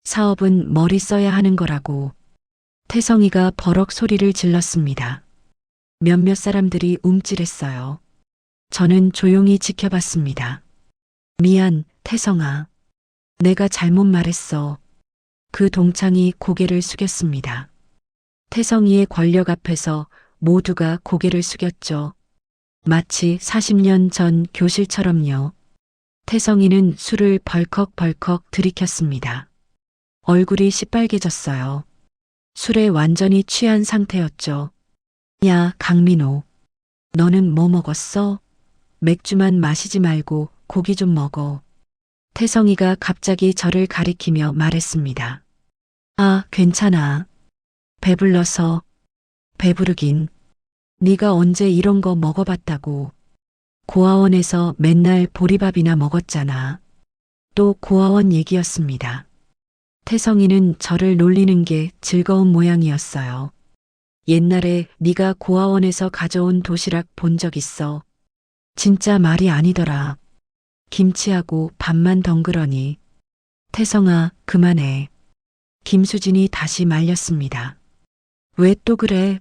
사업은 머리 써야 하는 거라고. 태성이가 버럭 소리를 질렀습니다. 몇몇 사람들이 움찔했어요. 저는 조용히 지켜봤습니다. 미안, 태성아. 내가 잘못 말했어. 그 동창이 고개를 숙였습니다. 태성이의 권력 앞에서 모두가 고개를 숙였죠. 마치 40년 전 교실처럼요. 태성이는 술을 벌컥벌컥 들이켰습니다. 얼굴이 시빨개졌어요. 술에 완전히 취한 상태였죠. 야, 강민호. 너는 뭐 먹었어? 맥주만 마시지 말고 고기 좀 먹어. 태성이가 갑자기 저를 가리키며 말했습니다. 아, 괜찮아. 배불러서. 배부르긴. 네가 언제 이런 거 먹어봤다고. 고아원에서 맨날 보리밥이나 먹었잖아. 또 고아원 얘기였습니다. 태성이는 저를 놀리는 게 즐거운 모양이었어요. 옛날에 네가 고아원에서 가져온 도시락 본 적 있어. 진짜 말이 아니더라. 김치하고 밥만 덩그러니. 태성아, 그만해. 김수진이 다시 말렸습니다. 왜 또 그래?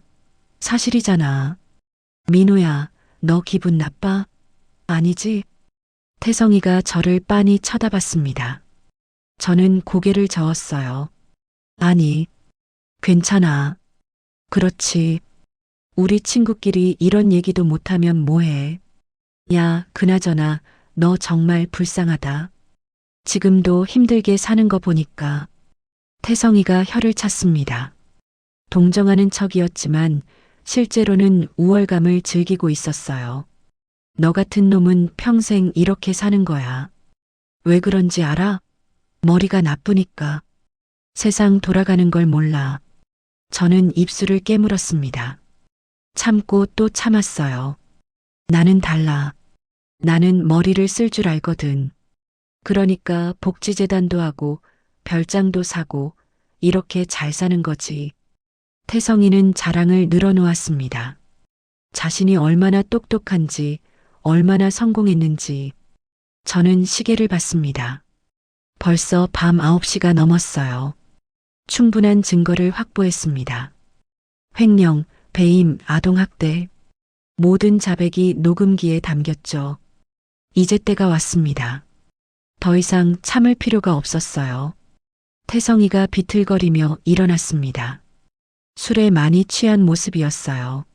사실이잖아. 민호야, 너 기분 나빠? 아니지? 태성이가 저를 빤히 쳐다봤습니다. 저는 고개를 저었어요. 아니, 괜찮아. 그렇지. 우리 친구끼리 이런 얘기도 못하면 뭐해. 야, 그나저나 너 정말 불쌍하다. 지금도 힘들게 사는 거 보니까. 태성이가 혀를 찼습니다. 동정하는 척이었지만 실제로는 우월감을 즐기고 있었어요. 너 같은 놈은 평생 이렇게 사는 거야. 왜 그런지 알아? 머리가 나쁘니까. 세상 돌아가는 걸 몰라. 저는 입술을 깨물었습니다. 참고 또 참았어요. 나는 달라. 나는 머리를 쓸 줄 알거든. 그러니까 복지재단도 하고 별장도 사고 이렇게 잘 사는 거지. 태성이는 자랑을 늘어놓았습니다. 자신이 얼마나 똑똑한지, 얼마나 성공했는지. 저는 시계를 봤습니다. 벌써 밤 9시가 넘었어요. 충분한 증거를 확보했습니다. 횡령, 배임, 아동학대. 모든 자백이 녹음기에 담겼죠. 이제 때가 왔습니다. 더 이상 참을 필요가 없었어요. 태성이가 비틀거리며 일어났습니다. 술에 많이 취한 모습이었어요.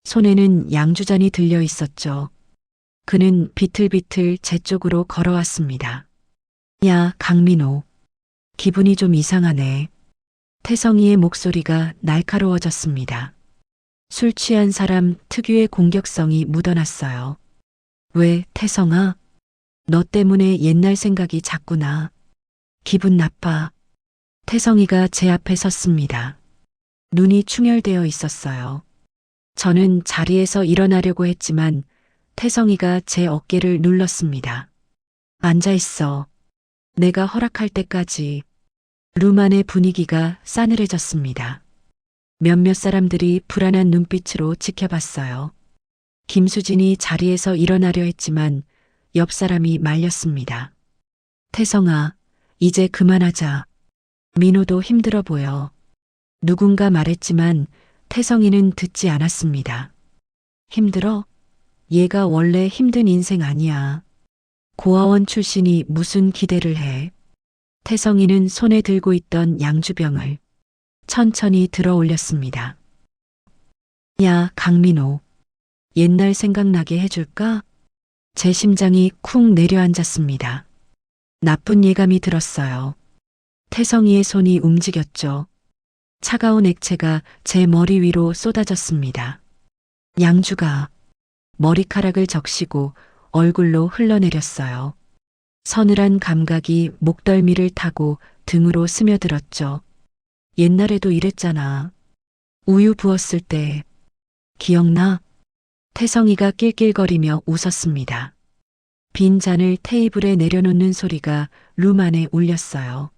손에는 양주잔이 들려 있었죠. 그는 비틀비틀 제 쪽으로 걸어왔습니다. 야, 강민호. 기분이 좀 이상하네. 태성이의 목소리가 날카로워졌습니다. 술 취한 사람 특유의 공격성이 묻어났어요. 왜, 태성아? 너 때문에 옛날 생각이 자꾸 나. 기분 나빠. 태성이가 제 앞에 섰습니다. 눈이 충혈되어 있었어요. 저는 자리에서 일어나려고 했지만 태성이가 제 어깨를 눌렀습니다. 앉아 있어. 내가 허락할 때까지. 룸 안의 분위기가 싸늘해졌습니다. 몇몇 사람들이 불안한 눈빛으로 지켜봤어요. 김수진이 자리에서 일어나려 했지만 옆 사람이 말렸습니다. 태성아, 이제 그만하자. 민호도 힘들어 보여. 누군가 말했지만 태성이는 듣지 않았습니다. 힘들어? 얘가 원래 힘든 인생 아니야. 고아원 출신이 무슨 기대를 해. 태성이는 손에 들고 있던 양주병을 천천히 들어 올렸습니다. 야, 강민호. 옛날 생각나게 해줄까? 제 심장이 쿵 내려앉았습니다. 나쁜 예감이 들었어요. 태성이의 손이 움직였죠. 차가운 액체가 제 머리 위로 쏟아졌습니다. 양주가 머리카락을 적시고 얼굴로 흘러내렸어요. 서늘한 감각이 목덜미를 타고 등으로 스며들었죠. 옛날에도 이랬잖아. 우유 부었을 때. 기억나? 태성이가 낄낄거리며 웃었습니다. 빈 잔을 테이블에 내려놓는 소리가 룸 안에 울렸어요.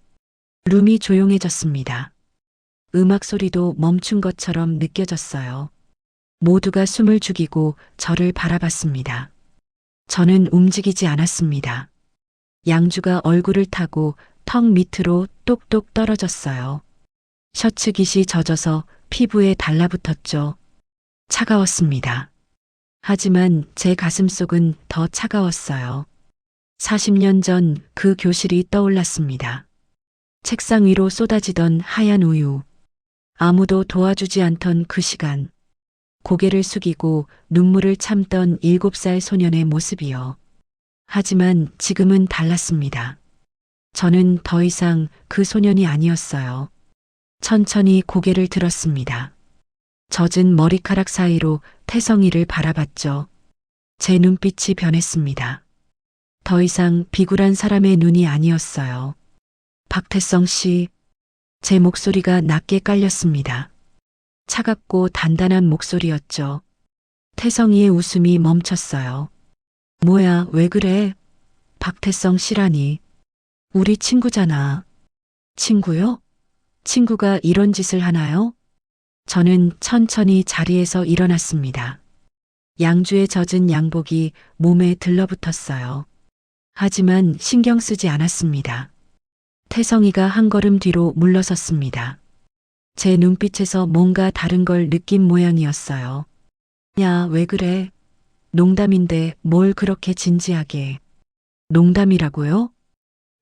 룸이 조용해졌습니다. 음악 소리도 멈춘 것처럼 느껴졌어요. 모두가 숨을 죽이고 저를 바라봤습니다. 저는 움직이지 않았습니다. 양주가 얼굴을 타고 턱 밑으로 똑똑 떨어졌어요. 셔츠 깃이 젖어서 피부에 달라붙었죠. 차가웠습니다. 하지만 제 가슴속은 더 차가웠어요. 40년 전 그 교실이 떠올랐습니다. 책상 위로 쏟아지던 하얀 우유. 아무도 도와주지 않던 그 시간. 고개를 숙이고 눈물을 참던 7살 소년의 모습이요. 하지만 지금은 달랐습니다. 저는 더 이상 그 소년이 아니었어요. 천천히 고개를 들었습니다. 젖은 머리카락 사이로 태성이를 바라봤죠. 제 눈빛이 변했습니다. 더 이상 비굴한 사람의 눈이 아니었어요. 박태성 씨, 제 목소리가 낮게 깔렸습니다. 차갑고 단단한 목소리였죠. 태성이의 웃음이 멈췄어요. 뭐야, 왜 그래? 박태성 씨라니. 우리 친구잖아. 친구요? 친구가 이런 짓을 하나요? 저는 천천히 자리에서 일어났습니다. 양주에 젖은 양복이 몸에 들러붙었어요. 하지만 신경 쓰지 않았습니다. 태성이가 한 걸음 뒤로 물러섰습니다. 제 눈빛에서 뭔가 다른 걸 느낀 모양이었어요. 야, 왜 그래? 농담인데 뭘 그렇게 진지하게. 농담이라고요?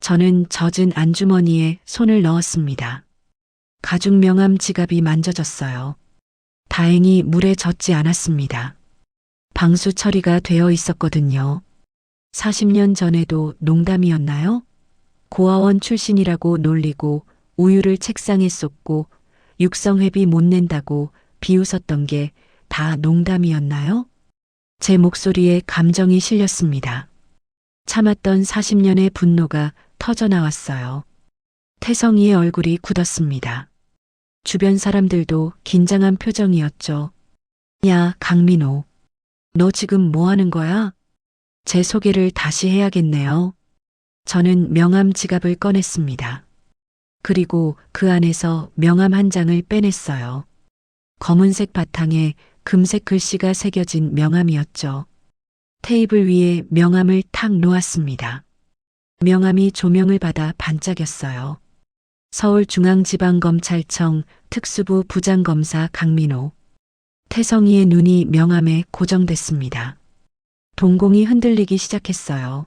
저는 젖은 안주머니에 손을 넣었습니다. 가죽 명함 지갑이 만져졌어요. 다행히 물에 젖지 않았습니다. 방수 처리가 되어 있었거든요. 40년 전에도 농담이었나요? 고아원 출신이라고 놀리고 우유를 책상에 쏟고 육성회비 못 낸다고 비웃었던 게 다 농담이었나요? 제 목소리에 감정이 실렸습니다. 참았던 40년의 분노가 터져 나왔어요. 태성이의 얼굴이 굳었습니다. 주변 사람들도 긴장한 표정이었죠. 야, 강민호. 너 지금 뭐 하는 거야? 제 소개를 다시 해야겠네요. 저는 명함 지갑을 꺼냈습니다. 그리고 그 안에서 명함 한 장을 빼냈어요. 검은색 바탕에 금색 글씨가 새겨진 명함이었죠. 테이블 위에 명함을 탁 놓았습니다. 명함이 조명을 받아 반짝였어요. 서울중앙지방검찰청 특수부 부장검사 강민호. 태성이의 눈이 명함에 고정됐습니다. 동공이 흔들리기 시작했어요.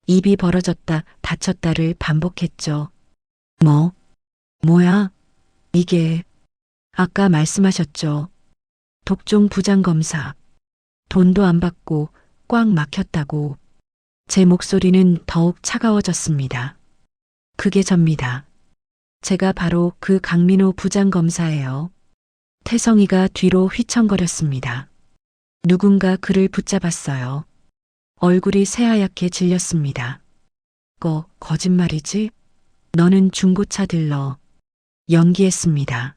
입이 벌어졌다 닫혔다를 반복했죠. 뭐야? 이게 아까 말씀하셨죠. 독종 부장검사. 돈도 안 받고 꽉 막혔다고. 제 목소리는 더욱 차가워졌습니다. 그게 접니다. 제가 바로 그 강민호 부장검사예요. 태성이가 뒤로 휘청거렸습니다. 누군가 그를 붙잡았어요. 얼굴이 새하얗게 질렸습니다. 거짓말이지? 너는 중고차 딜러. 연기했습니다.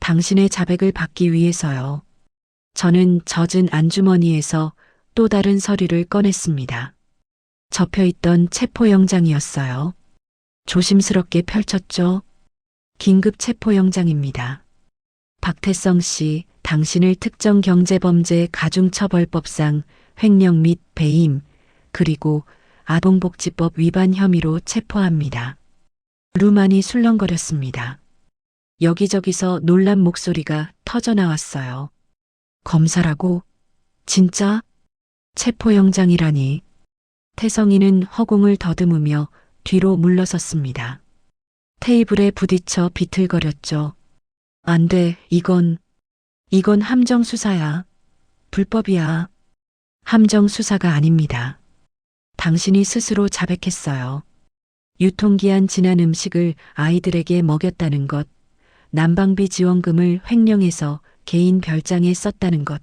당신의 자백을 받기 위해서요. 저는 젖은 안주머니에서 또 다른 서류를 꺼냈습니다. 접혀있던 체포영장이었어요. 조심스럽게 펼쳤죠. 긴급 체포영장입니다. 박태성 씨, 당신을 특정경제범죄 가중처벌법상 횡령 및 배임, 그리고 아동복지법 위반 혐의로 체포합니다. 루만이 술렁거렸습니다. 여기저기서 놀란 목소리가 터져 나왔어요. 검사라고? 진짜? 체포영장이라니. 태성이는 허공을 더듬으며 뒤로 물러섰습니다. 테이블에 부딪혀 비틀거렸죠. 안 돼, 이건 함정수사야. 불법이야. 함정수사가 아닙니다. 당신이 스스로 자백했어요. 유통기한 지난 음식을 아이들에게 먹였다는 것, 난방비 지원금을 횡령해서 개인 별장에 썼다는 것.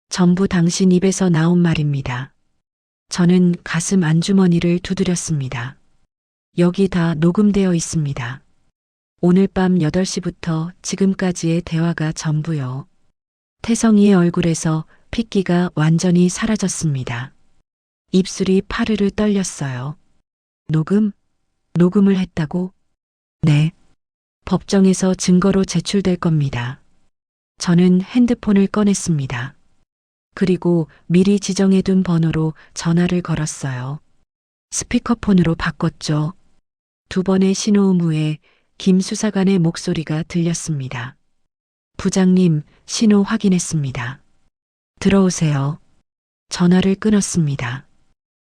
전부 당신 입에서 나온 말입니다. 저는 가슴 안주머니를 두드렸습니다. 여기 다 녹음되어 있습니다. 오늘 밤 8시부터 지금까지의 대화가 전부요. 태성이의 얼굴에서 핏기가 완전히 사라졌습니다. 입술이 파르르 떨렸어요. 녹음을 했다고? 네. 법정에서 증거로 제출될 겁니다. 저는 핸드폰을 꺼냈습니다. 그리고 미리 지정해둔 번호로 전화를 걸었어요. 스피커폰으로 바꿨죠. 2번의 신호음 후에 김 수사관의 목소리가 들렸습니다. 부장님, 신호 확인했습니다. 들어오세요. 전화를 끊었습니다.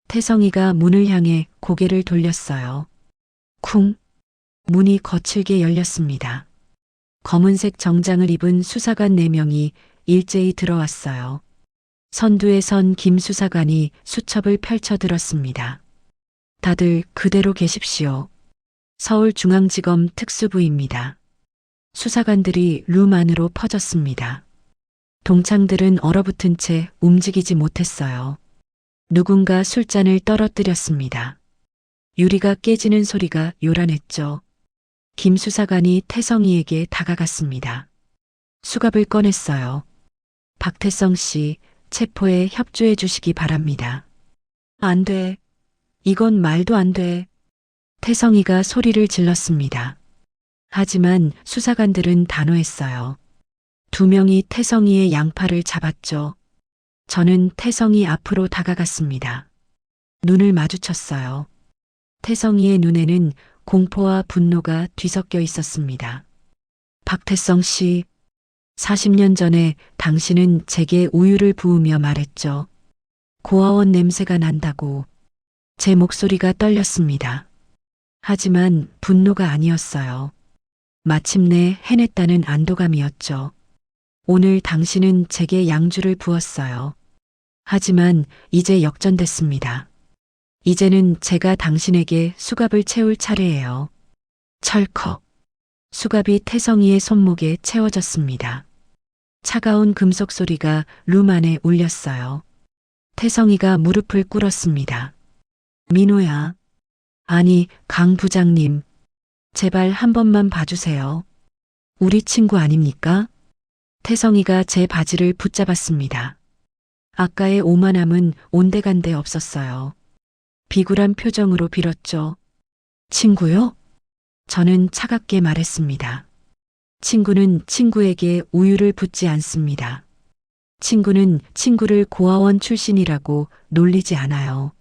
태성이가 문을 향해 고개를 돌렸어요. 쿵. 문이 거칠게 열렸습니다. 검은색 정장을 입은 수사관 4명이 일제히 들어왔어요. 선두에 선 김 수사관이 수첩을 펼쳐 들었습니다. 다들 그대로 계십시오. 서울중앙지검 특수부입니다. 수사관들이 룸 안으로 퍼졌습니다. 동창들은 얼어붙은 채 움직이지 못했어요. 누군가 술잔을 떨어뜨렸습니다. 유리가 깨지는 소리가 요란했죠. 김 수사관이 태성이에게 다가갔습니다. 수갑을 꺼냈어요. 박태성 씨, 체포에 협조해 주시기 바랍니다. 안 돼. 이건 말도 안 돼. 태성이가 소리를 질렀습니다. 하지만 수사관들은 단호했어요. 두 명이 태성이의 양팔을 잡았죠. 저는 태성이 앞으로 다가갔습니다. 눈을 마주쳤어요. 태성이의 눈에는 공포와 분노가 뒤섞여 있었습니다. 박태성 씨, 40년 전에 당신은 제게 우유를 부으며 말했죠. 고아원 냄새가 난다고. 제 목소리가 떨렸습니다. 하지만 분노가 아니었어요. 마침내 해냈다는 안도감이었죠. 오늘 당신은 제게 양주를 부었어요. 하지만 이제 역전됐습니다. 이제는 제가 당신에게 수갑을 채울 차례예요. 철컥. 수갑이 태성이의 손목에 채워졌습니다. 차가운 금속 소리가 룸 안에 울렸어요. 태성이가 무릎을 꿇었습니다. 민호야. 아니, 강 부장님. 제발 한 번만 봐주세요. 우리 친구 아닙니까? 태성이가 제 바지를 붙잡았습니다. 아까의 오만함은 온데간데 없었어요. 비굴한 표정으로 빌었죠. 친구요? 저는 차갑게 말했습니다. 친구는 친구에게 우유를 붓지 않습니다. 친구는 친구를 고아원 출신이라고 놀리지 않아요.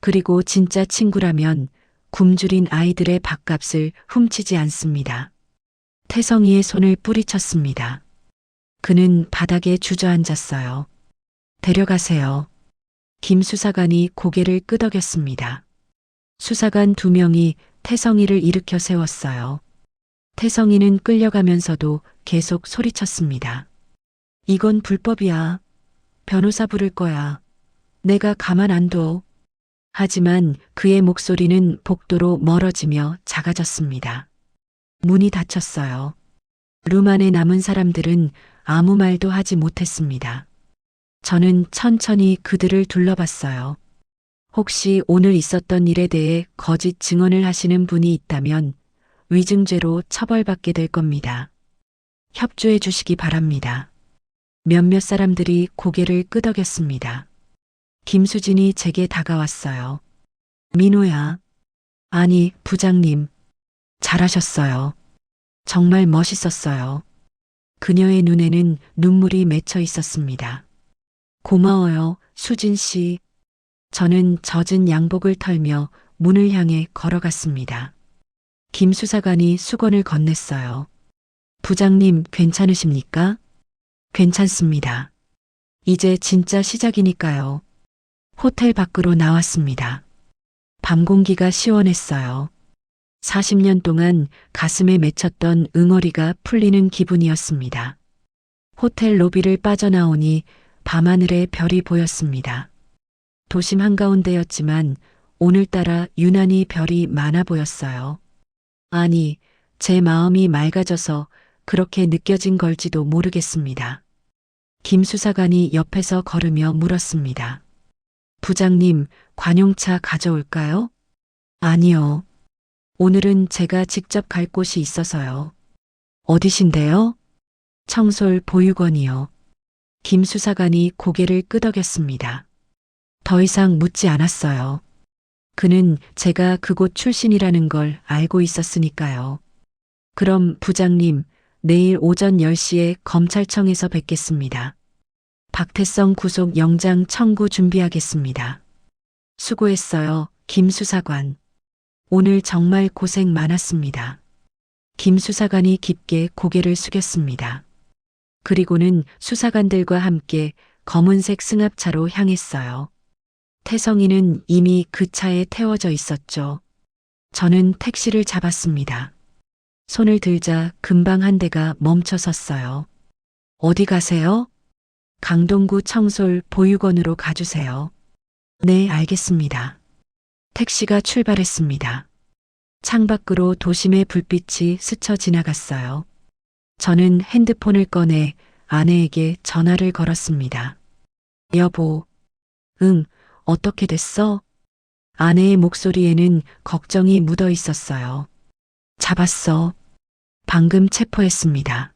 그리고 진짜 친구라면 굶주린 아이들의 밥값을 훔치지 않습니다. 태성이의 손을 뿌리쳤습니다. 그는 바닥에 주저앉았어요. 데려가세요. 김 수사관이 고개를 끄덕였습니다. 수사관 두 명이 태성이를 일으켜 세웠어요. 태성이는 끌려가면서도 계속 소리쳤습니다. 이건 불법이야. 변호사 부를 거야. 내가 가만 안 둬. 하지만 그의 목소리는 복도로 멀어지며 작아졌습니다. 문이 닫혔어요. 룸 안에 남은 사람들은 아무 말도 하지 못했습니다. 저는 천천히 그들을 둘러봤어요. 혹시 오늘 있었던 일에 대해 거짓 증언을 하시는 분이 있다면 위증죄로 처벌받게 될 겁니다. 협조해 주시기 바랍니다. 몇몇 사람들이 고개를 끄덕였습니다. 김수진이 제게 다가왔어요. 민호야. 아니, 부장님. 잘하셨어요. 정말 멋있었어요. 그녀의 눈에는 눈물이 맺혀 있었습니다. 고마워요, 수진 씨. 저는 젖은 양복을 털며 문을 향해 걸어갔습니다. 김 수사관이 수건을 건넸어요. 부장님, 괜찮으십니까? 괜찮습니다. 이제 진짜 시작이니까요. 호텔 밖으로 나왔습니다. 밤 공기가 시원했어요. 40년 동안 가슴에 맺혔던 응어리가 풀리는 기분이었습니다. 호텔 로비를 빠져나오니 밤하늘에 별이 보였습니다. 도심 한가운데였지만 오늘따라 유난히 별이 많아 보였어요. 아니, 제 마음이 맑아져서 그렇게 느껴진 걸지도 모르겠습니다. 김 수사관이 옆에서 걸으며 물었습니다. 부장님, 관용차 가져올까요? 아니요. 오늘은 제가 직접 갈 곳이 있어서요. 어디신데요? 청솔 보육원이요. 김 수사관이 고개를 끄덕였습니다. 더 이상 묻지 않았어요. 그는 제가 그곳 출신이라는 걸 알고 있었으니까요. 그럼 부장님, 내일 오전 10시에 검찰청에서 뵙겠습니다. 박태성 구속 영장 청구 준비하겠습니다. 수고했어요, 김 수사관. 오늘 정말 고생 많았습니다. 김 수사관이 깊게 고개를 숙였습니다. 그리고는 수사관들과 함께 검은색 승합차로 향했어요. 태성이는 이미 그 차에 태워져 있었죠. 저는 택시를 잡았습니다. 손을 들자 금방 한 대가 멈춰 섰어요. 어디 가세요? 강동구 청솔 보육원으로 가주세요. 네, 알겠습니다. 택시가 출발했습니다. 창밖으로 도심의 불빛이 스쳐 지나갔어요. 저는 핸드폰을 꺼내 아내에게 전화를 걸었습니다. 여보. 응, 어떻게 됐어? 아내의 목소리에는 걱정이 묻어 있었어요. 잡았어. 방금 체포했습니다.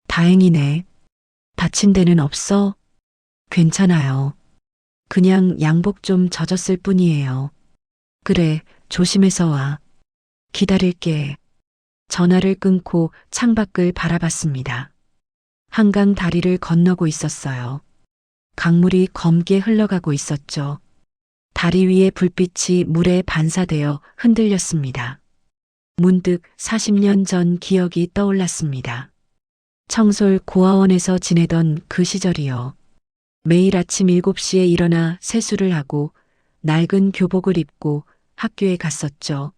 다행이네. 다친 데는 없어? 괜찮아요. 그냥 양복 좀 젖었을 뿐이에요. 그래, 조심해서 와. 기다릴게. 전화를 끊고 창밖을 바라봤습니다. 한강 다리를 건너고 있었어요. 강물이 검게 흘러가고 있었죠. 다리 위에 불빛이 물에 반사되어 흔들렸습니다. 문득 40년 전 기억이 떠올랐습니다. 청솔 고아원에서 지내던 그 시절이요. 매일 아침 7시에 일어나 세수를 하고 낡은 교복을 입고 학교에 갔었죠.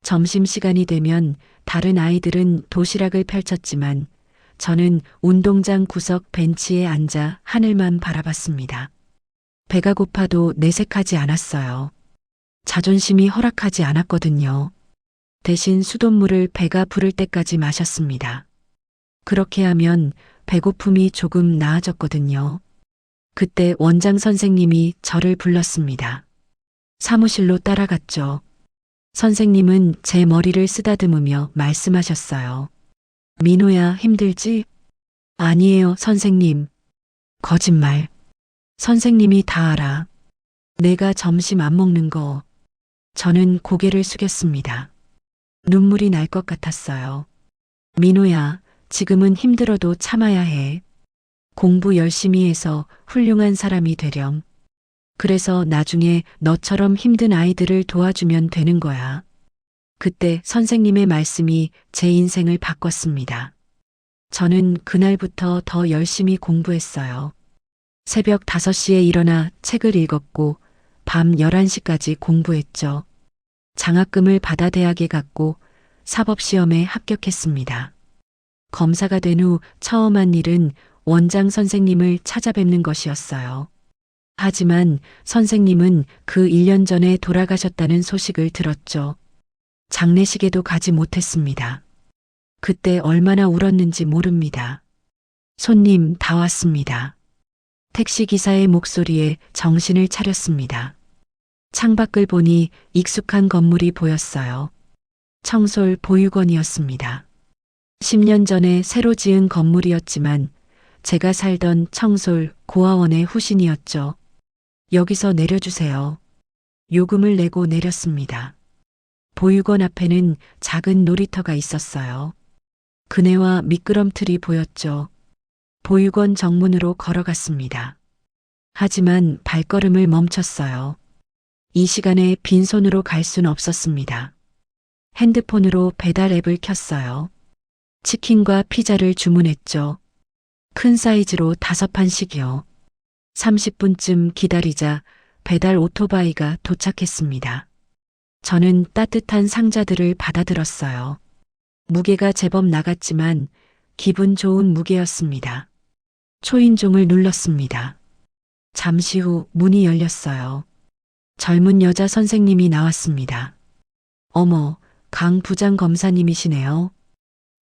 점심시간이 되면 다른 아이들은 도시락을 펼쳤지만 저는 운동장 구석 벤치에 앉아 하늘만 바라봤습니다. 배가 고파도 내색하지 않았어요. 자존심이 허락하지 않았거든요. 대신 수돗물을 배가 부를 때까지 마셨습니다. 그렇게 하면 배고픔이 조금 나아졌거든요. 그때 원장 선생님이 저를 불렀습니다. 사무실로 따라갔죠. 선생님은 제 머리를 쓰다듬으며 말씀하셨어요. 민호야, 힘들지? 아니에요, 선생님. 거짓말. 선생님이 다 알아. 내가 점심 안 먹는 거. 저는 고개를 숙였습니다. 눈물이 날 것 같았어요. 민호야, 지금은 힘들어도 참아야 해. 공부 열심히 해서 훌륭한 사람이 되렴. 그래서 나중에 너처럼 힘든 아이들을 도와주면 되는 거야. 그때 선생님의 말씀이 제 인생을 바꿨습니다. 저는 그날부터 더 열심히 공부했어요. 새벽 5시에 일어나 책을 읽었고 밤 11시까지 공부했죠. 장학금을 받아 대학에 갔고 사법시험에 합격했습니다. 검사가 된 후 처음 한 일은 원장 선생님을 찾아뵙는 것이었어요. 하지만 선생님은 그 1년 전에 돌아가셨다는 소식을 들었죠. 장례식에도 가지 못했습니다. 그때 얼마나 울었는지 모릅니다. 손님 다 왔습니다. 택시기사의 목소리에 정신을 차렸습니다. 창밖을 보니 익숙한 건물이 보였어요. 청솔 보육원이었습니다. 10년 전에 새로 지은 건물이었지만 제가 살던 청솔 고아원의 후신이었죠. 여기서 내려주세요. 요금을 내고 내렸습니다. 보육원 앞에는 작은 놀이터가 있었어요. 그네와 미끄럼틀이 보였죠. 보육원 정문으로 걸어갔습니다. 하지만 발걸음을 멈췄어요. 이 시간에 빈손으로 갈 순 없었습니다. 핸드폰으로 배달 앱을 켰어요. 치킨과 피자를 주문했죠. 큰 사이즈로 5판씩이요. 30분쯤 기다리자 배달 오토바이가 도착했습니다. 저는 따뜻한 상자들을 받아들었어요. 무게가 제법 나갔지만 기분 좋은 무게였습니다. 초인종을 눌렀습니다. 잠시 후 문이 열렸어요. 젊은 여자 선생님이 나왔습니다. 어머, 강 부장 검사님이시네요.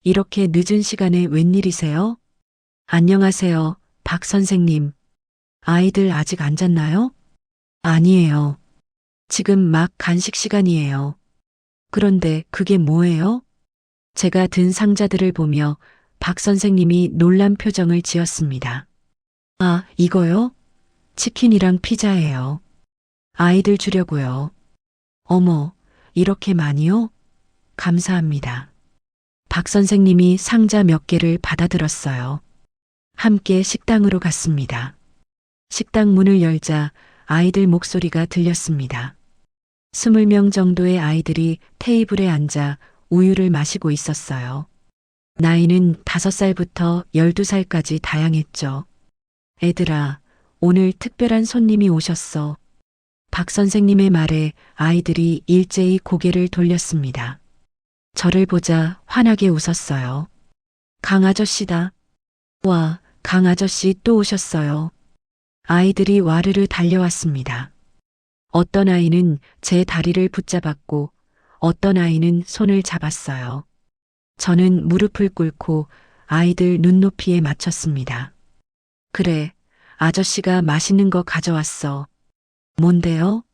이렇게 늦은 시간에 웬일이세요? 안녕하세요, 박 선생님. 아이들 아직 안 잤나요? 아니에요. 지금 막 간식 시간이에요. 그런데 그게 뭐예요? 제가 든 상자들을 보며 박 선생님이 놀란 표정을 지었습니다. 아, 이거요? 치킨이랑 피자예요. 아이들 주려고요. 어머, 이렇게 많이요? 감사합니다. 박 선생님이 상자 몇 개를 받아들었어요. 함께 식당으로 갔습니다. 식당 문을 열자 아이들 목소리가 들렸습니다. 20명 정도의 아이들이 테이블에 앉아 우유를 마시고 있었어요. 나이는 5살부터 12살까지 다양했죠. 애들아, 오늘 특별한 손님이 오셨어. 박 선생님의 말에 아이들이 일제히 고개를 돌렸습니다. 저를 보자 환하게 웃었어요. 강 아저씨다. 와, 강 아저씨 또 오셨어요. 아이들이 와르르 달려왔습니다. 어떤 아이는 제 다리를 붙잡았고 어떤 아이는 손을 잡았어요. 저는 무릎을 꿇고 아이들 눈높이에 맞췄습니다. 그래, 아저씨가 맛있는 거 가져왔어. 뭔데요?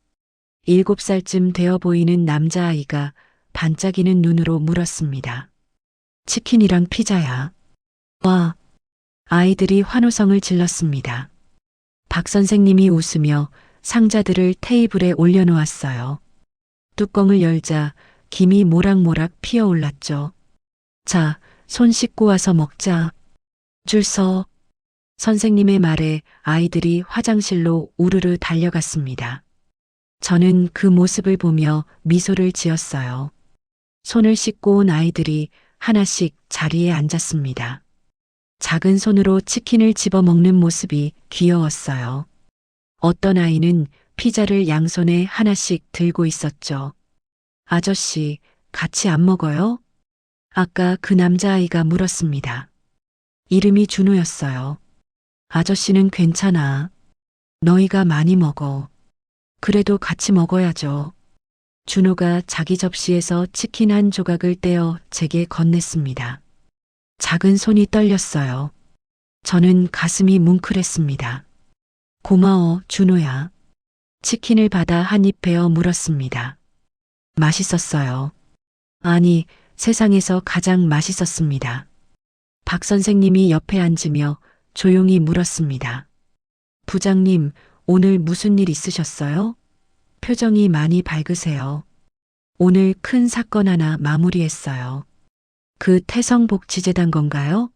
7살쯤 되어 보이는 남자아이가 반짝이는 눈으로 물었습니다. 치킨이랑 피자야. 와, 아이들이 환호성을 질렀습니다. 박 선생님이 웃으며 상자들을 테이블에 올려놓았어요. 뚜껑을 열자 김이 모락모락 피어올랐죠. 자, 손 씻고 와서 먹자. 줄 서. 선생님의 말에 아이들이 화장실로 우르르 달려갔습니다. 저는 그 모습을 보며 미소를 지었어요. 손을 씻고 온 아이들이 하나씩 자리에 앉았습니다. 작은 손으로 치킨을 집어 먹는 모습이 귀여웠어요. 어떤 아이는 피자를 양손에 하나씩 들고 있었죠. 아저씨, 같이 안 먹어요? 아까 그 남자아이가 물었습니다. 이름이 준호였어요. 아저씨는 괜찮아. 너희가 많이 먹어. 그래도 같이 먹어야죠. 준호가 자기 접시에서 치킨 한 조각을 떼어 제게 건넸습니다. 작은 손이 떨렸어요. 저는 가슴이 뭉클했습니다. 고마워, 준호야. 치킨을 받아 한 입 베어 물었습니다. 맛있었어요. 아니, 세상에서 가장 맛있었습니다. 박 선생님이 옆에 앉으며 조용히 물었습니다. 부장님, 오늘 무슨 일 있으셨어요? 표정이 많이 밝으세요. 오늘 큰 사건 하나 마무리했어요. 그 태성복지재단 건가요?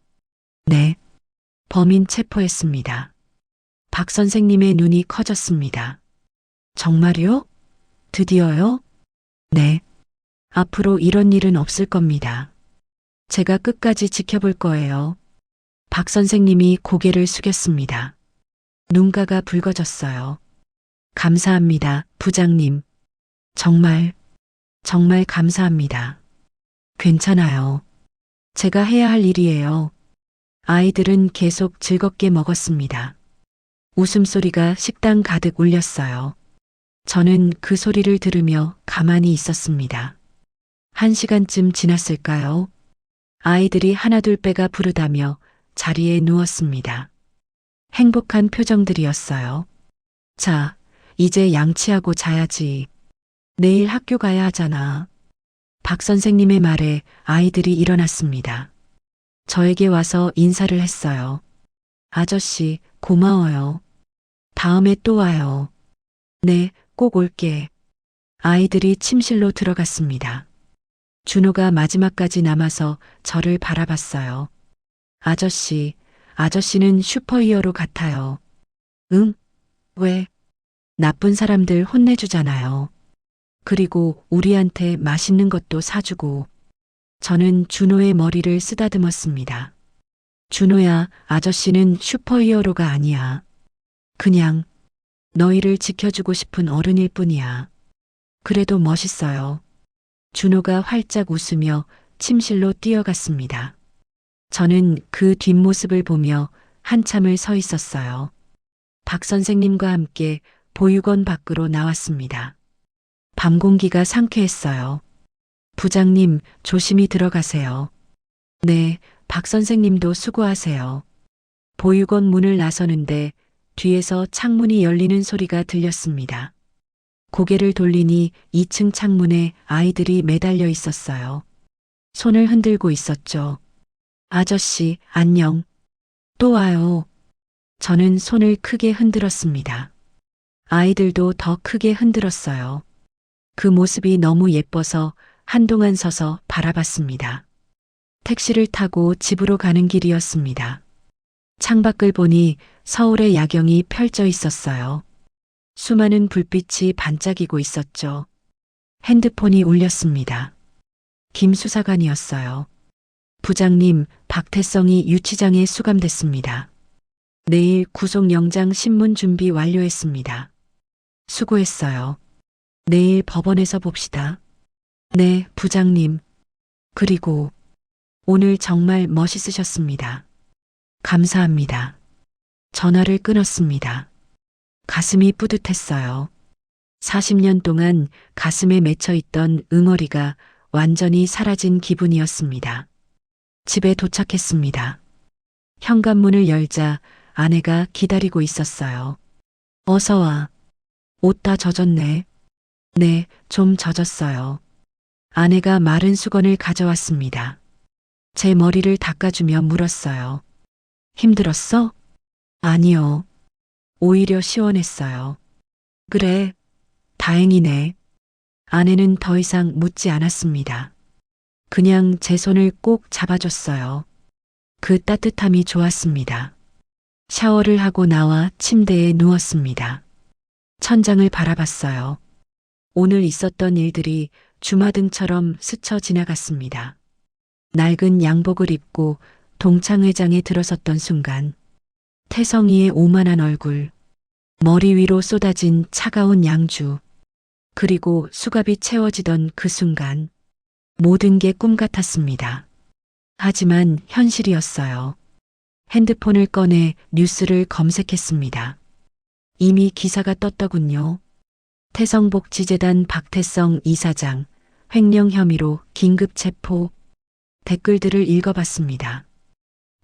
네. 범인 체포했습니다. 박 선생님의 눈이 커졌습니다. 정말요? 드디어요? 네. 앞으로 이런 일은 없을 겁니다. 제가 끝까지 지켜볼 거예요. 박 선생님이 고개를 숙였습니다. 눈가가 붉어졌어요. 감사합니다, 부장님. 정말 감사합니다. 괜찮아요. 제가 해야 할 일이에요. 아이들은 계속 즐겁게 먹었습니다. 웃음소리가 식당 가득 울렸어요. 저는 그 소리를 들으며 가만히 있었습니다. 1시간쯤 지났을까요? 아이들이 하나둘 빼가 부르다며 자리에 누웠습니다. 행복한 표정들이었어요. 자, 이제 양치하고 자야지. 내일 학교 가야 하잖아. 박 선생님의 말에 아이들이 일어났습니다. 저에게 와서 인사를 했어요. 아저씨, 고마워요. 다음에 또 와요. 네, 꼭 올게. 아이들이 침실로 들어갔습니다. 준호가 마지막까지 남아서 저를 바라봤어요. 아저씨는 슈퍼히어로 같아요. 응? 왜? 나쁜 사람들 혼내주잖아요. 그리고 우리한테 맛있는 것도 사주고. 저는 준호의 머리를 쓰다듬었습니다. 준호야, 아저씨는 슈퍼히어로가 아니야. 그냥 너희를 지켜주고 싶은 어른일 뿐이야. 그래도 멋있어요. 준호가 활짝 웃으며 침실로 뛰어갔습니다. 저는 그 뒷모습을 보며 한참을 서 있었어요. 박 선생님과 함께 보육원 밖으로 나왔습니다. 밤 공기가 상쾌했어요. 부장님, 조심히 들어가세요. 네, 박 선생님도 수고하세요. 보육원 문을 나서는데 뒤에서 창문이 열리는 소리가 들렸습니다. 고개를 돌리니 2층 창문에 아이들이 매달려 있었어요. 손을 흔들고 있었죠. 아저씨, 안녕. 또 와요. 저는 손을 크게 흔들었습니다. 아이들도 더 크게 흔들었어요. 그 모습이 너무 예뻐서 한동안 서서 바라봤습니다. 택시를 타고 집으로 가는 길이었습니다. 창밖을 보니 서울의 야경이 펼쳐 있었어요. 수많은 불빛이 반짝이고 있었죠. 핸드폰이 울렸습니다. 김 수사관이었어요. 부장님, 박태성이 유치장에 수감됐습니다. 내일 구속영장 신문 준비 완료했습니다. 수고했어요. 내일 법원에서 봅시다. 네, 부장님. 그리고 오늘 정말 멋있으셨습니다. 감사합니다. 전화를 끊었습니다. 가슴이 뿌듯했어요. 40년 동안 가슴에 맺혀 있던 응어리가 완전히 사라진 기분이었습니다. 집에 도착했습니다. 현관문을 열자 아내가 기다리고 있었어요. 어서 와. 옷 다 젖었네. 네, 좀 젖었어요. 아내가 마른 수건을 가져왔습니다. 제 머리를 닦아주며 물었어요. 힘들었어? 아니요. 오히려 시원했어요. 그래, 다행이네. 아내는 더 이상 묻지 않았습니다. 그냥 제 손을 꼭 잡아줬어요. 그 따뜻함이 좋았습니다. 샤워를 하고 나와 침대에 누웠습니다. 천장을 바라봤어요. 오늘 있었던 일들이 주마등처럼 스쳐 지나갔습니다. 낡은 양복을 입고 동창회장에 들어섰던 순간 태성이의 오만한 얼굴, 머리 위로 쏟아진 차가운 양주, 그리고 수갑이 채워지던 그 순간 모든 게 꿈 같았습니다. 하지만 현실이었어요. 핸드폰을 꺼내 뉴스를 검색했습니다. 이미 기사가 떴더군요. 태성복지재단 박태성 이사장 횡령 혐의로 긴급 체포. 댓글들을 읽어봤습니다.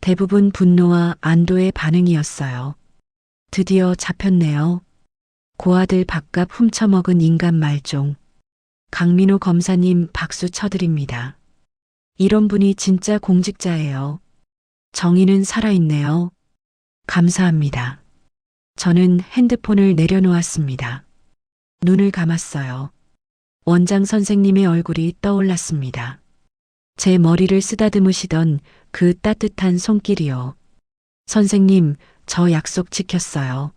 대부분 분노와 안도의 반응이었어요. 드디어 잡혔네요. 고아들 밥값 훔쳐먹은 인간 말종. 강민호 검사님 박수 쳐드립니다. 이런 분이 진짜 공직자예요. 정의는 살아있네요. 감사합니다. 저는 핸드폰을 내려놓았습니다. 눈을 감았어요. 원장 선생님의 얼굴이 떠올랐습니다. 제 머리를 쓰다듬으시던 그 따뜻한 손길이요. 선생님, 저 약속 지켰어요.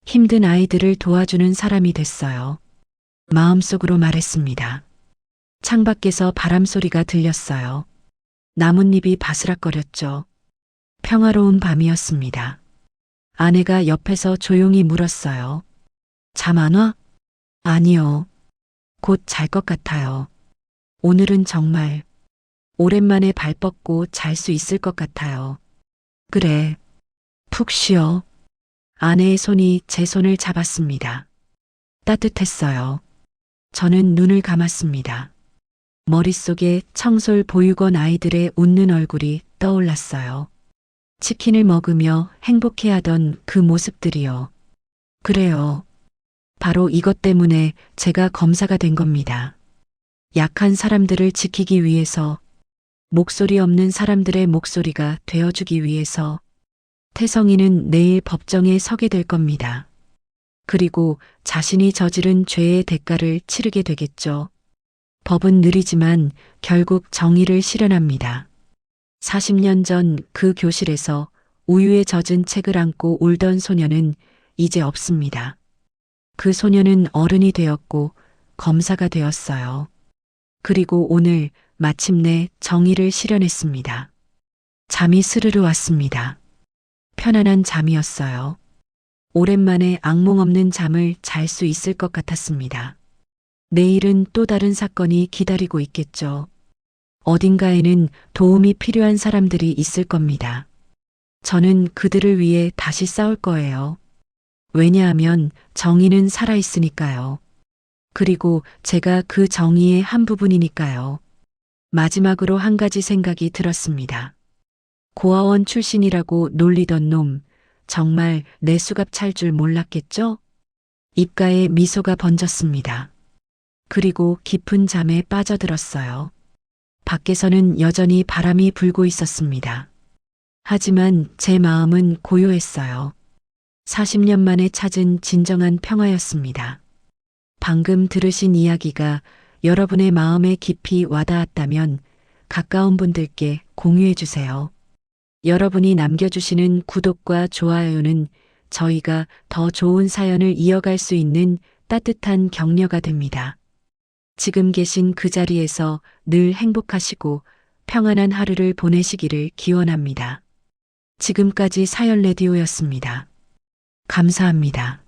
힘든 아이들을 도와주는 사람이 됐어요. 마음속으로 말했습니다. 창밖에서 바람 소리가 들렸어요. 나뭇잎이 바스락거렸죠. 평화로운 밤이었습니다. 아내가 옆에서 조용히 물었어요. 잠 안 와? 아니요. 곧 잘 것 같아요. 오늘은 정말 오랜만에 발 뻗고 잘 수 있을 것 같아요. 그래. 푹 쉬어. 아내의 손이 제 손을 잡았습니다. 따뜻했어요. 저는 눈을 감았습니다. 머릿속에 청솔 보육원 아이들의 웃는 얼굴이 떠올랐어요. 치킨을 먹으며 행복해하던 그 모습들이요. 그래요. 바로 이것 때문에 제가 검사가 된 겁니다. 약한 사람들을 지키기 위해서, 목소리 없는 사람들의 목소리가 되어주기 위해서. 태성이는 내일 법정에 서게 될 겁니다. 그리고 자신이 저지른 죄의 대가를 치르게 되겠죠. 법은 느리지만 결국 정의를 실현합니다. 40년 전 그 교실에서 우유에 젖은 책을 안고 울던 소녀는 이제 없습니다. 그 소녀는 어른이 되었고 검사가 되었어요. 그리고 오늘 마침내 정의를 실현했습니다. 잠이 스르르 왔습니다. 편안한 잠이었어요. 오랜만에 악몽 없는 잠을 잘 수 있을 것 같았습니다. 내일은 또 다른 사건이 기다리고 있겠죠. 어딘가에는 도움이 필요한 사람들이 있을 겁니다. 저는 그들을 위해 다시 싸울 거예요. 왜냐하면 정의는 살아있으니까요. 그리고 제가 그 정의의 한 부분이니까요. 마지막으로 한 가지 생각이 들었습니다. 고아원 출신이라고 놀리던 놈, 정말 내 수갑 찰 줄 몰랐겠죠? 입가에 미소가 번졌습니다. 그리고 깊은 잠에 빠져들었어요. 밖에서는 여전히 바람이 불고 있었습니다. 하지만 제 마음은 고요했어요. 40년 만에 찾은 진정한 평화였습니다. 방금 들으신 이야기가 여러분의 마음에 깊이 와닿았다면 가까운 분들께 공유해 주세요. 여러분이 남겨주시는 구독과 좋아요는 저희가 더 좋은 사연을 이어갈 수 있는 따뜻한 격려가 됩니다. 지금 계신 그 자리에서 늘 행복하시고 평안한 하루를 보내시기를 기원합니다. 지금까지 사연 레디오였습니다. 감사합니다.